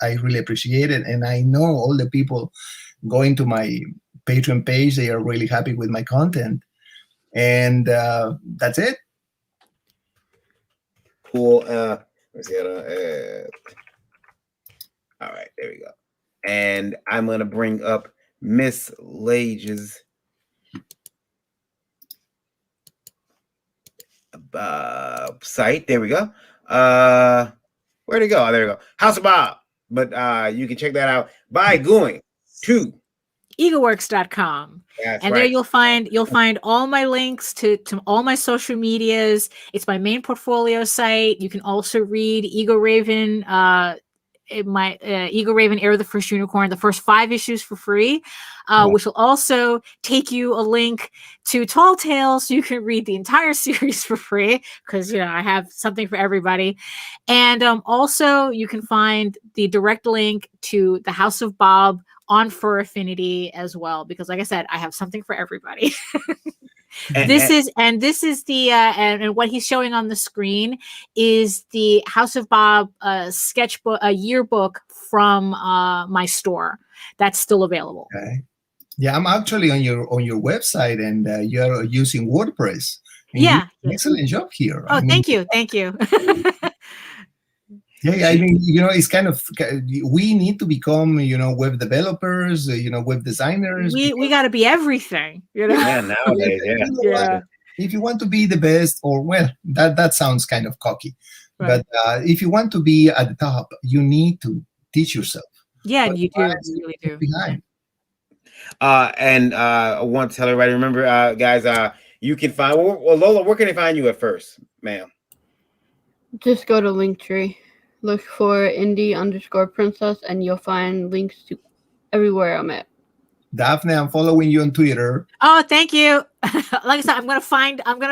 I really appreciate it. And I know all the people going to my Patreon page, they are really happy with my content. And that's it. Cool. Let's see. All right, there we go. And I'm going to bring up Miss Lage's site. There we go. Where'd it go? Oh, there we go. House of Bob. But you can check that out by going to egoworks.com. And there you'll find all my links to all my social medias. It's my main portfolio site. You can also read Ego Raven, my Ego Raven Air of the First Unicorn, the first 5 issues for free, which will also take you a link to Tall Tales, so you can read the entire series for free, because I have something for everybody. And also you can find the direct link to the House of Bob on Fur Affinity as well, because like I said, I have something for everybody. This is the and what he's showing on the screen is the House of Bob sketchbook, a yearbook from my store that's still available. Okay. Yeah, I'm actually on your website, and you're using WordPress. Yeah, excellent job here. Oh, thank you. Yeah, I mean, it's kind of, we need to become, web developers, web designers. We got to be everything, Yeah, nowadays, yeah. If you want to be the best, or well, that sounds kind of cocky, Right. but if you want to be at the top, you need to teach yourself. Yeah, But you do. You really do. behind. And I want to tell everybody, remember, guys, you can find Lola. Where can they find you at first, ma'am? Just go to Linktree, look for indie_princess, and you'll find links to everywhere I'm at. Daphne, I'm following you on Twitter. Oh, thank you. Like I said, I'm gonna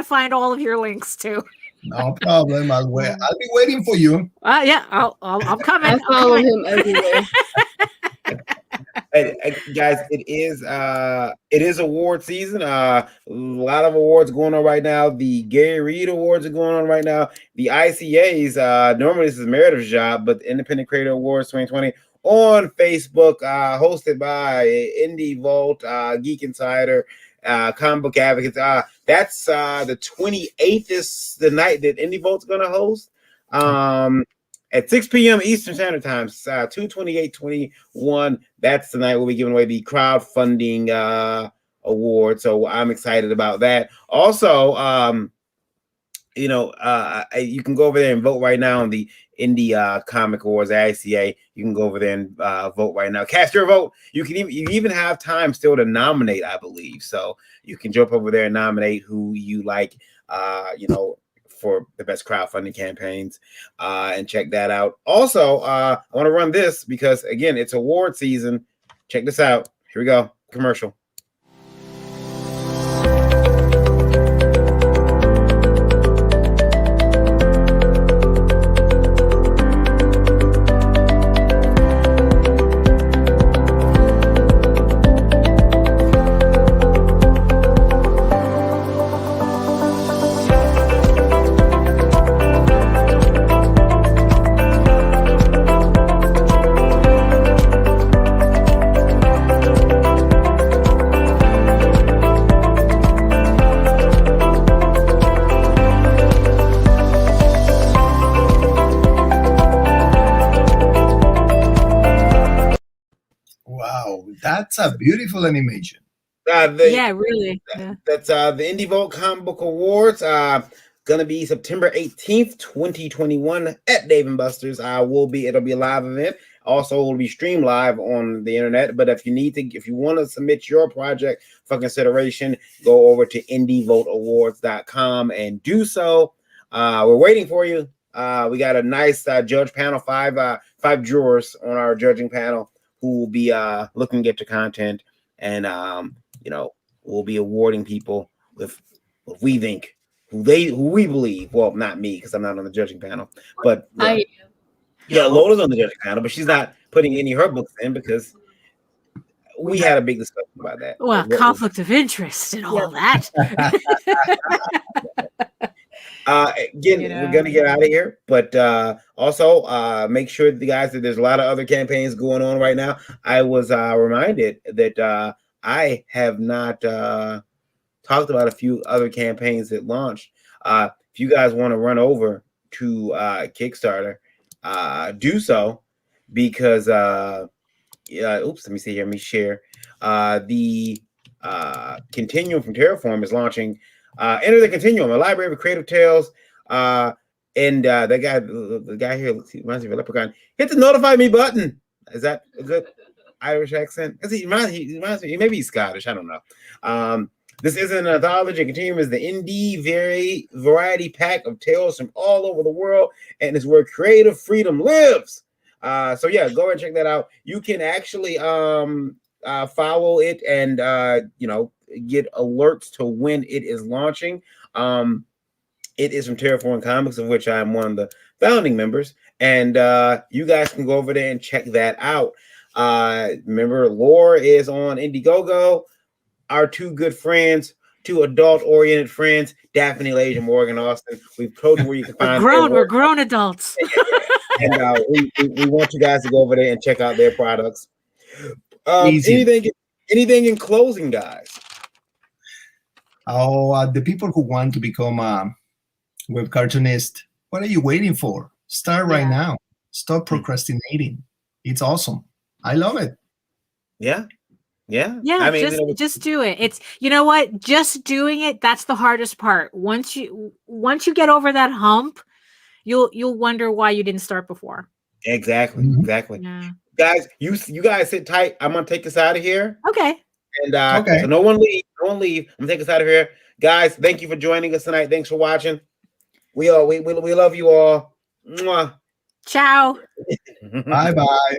find all of your links too. No problem. I'll be waiting for you. Yeah, I'm coming. I I'm follow coming. him everywhere. Guys, it is award season. A lot of awards going on right now. The Gary Reed Awards are going on right now. The ICAs, normally this is Meredith's job, but the Independent Creator Awards 2020 on Facebook, hosted by Indie Vault, Geek Insider, Comic Book Advocates. That's the 28th is the night that Indie Vault's going to host. At 6 p.m. Eastern Standard Time, 2/28/21. That's the night we'll be giving away the crowdfunding award. So I'm excited about that. Also, you can go over there and vote right now on the Indie Comic Awards, ICA. You can go over there and vote right now. Cast your vote. You even have time still to nominate, I believe. So you can jump over there and nominate who you like. For the best crowdfunding campaigns, and check that out. Also, I want to run this because, again, it's award season. Check this out. Here we go. Commercial. Wow, that's a beautiful animation. Yeah, really. Yeah. That's the Indie Vault Comic Book Awards. Gonna be September 18th, 2021 at Dave & Buster's. It'll be a live event. Also, it'll be streamed live on the internet. But if you want to submit your project for consideration, go over to indievoteawards.com and do so. We're waiting for you. We got a nice judge panel, five jurors on our judging panel who will be looking at your content, and we'll be awarding people with what we think, who we believe. Well, not me, because I'm not on the judging panel, but Lola's on the judging panel, but she's not putting any of her books in because we had a big discussion about that. Well, conflict of interest and all that. We're gonna get out of here, but also make sure that there's a lot of other campaigns going on right now. I was reminded that I have not talked about a few other campaigns that launched. If you guys want to run over to Kickstarter, do so, because let me see here. Let me share. The Continuum from Terraform is launching. Enter the Continuum, a library of creative tales. And the guy here reminds me of a leprechaun. Hit the notify me button. Is that a good Irish accent? Because he reminds me, maybe he's Scottish. I don't know. This isn't an anthology. Continuum is the indie variety pack of tales from all over the world, and it's where creative freedom lives. So yeah, go ahead and check that out. You can actually follow it and get alerts to when it is launching. It is from Terraform Comics, of which I am one of the founding members, and you guys can go over there and check that out. Remember, Lore is on Indiegogo. Our two good friends, two adult-oriented friends, Daphne Lage and Morgan Austin. We've told you where you can find. We're grown adults. And we want you guys to go over there and check out their products. Anything in closing, guys? The people who want to become a web cartoonist, what are you waiting for? Start right now. Stop procrastinating. It's awesome. I love it. Yeah. Yeah. Yeah, I mean, just do it. It's, you know what? Just doing it, that's the hardest part. Once you get over that hump, you'll wonder why you didn't start before. exactly. Mhm. Exactly. Yeah. Guys, you guys sit tight. I'm gonna take this out of here. Okay. And Okay. so no one leave. No one leave. I'm gonna take us out of here. Guys, thank you for joining us tonight. Thanks for watching. We love you all. Mwah. Ciao. Bye bye.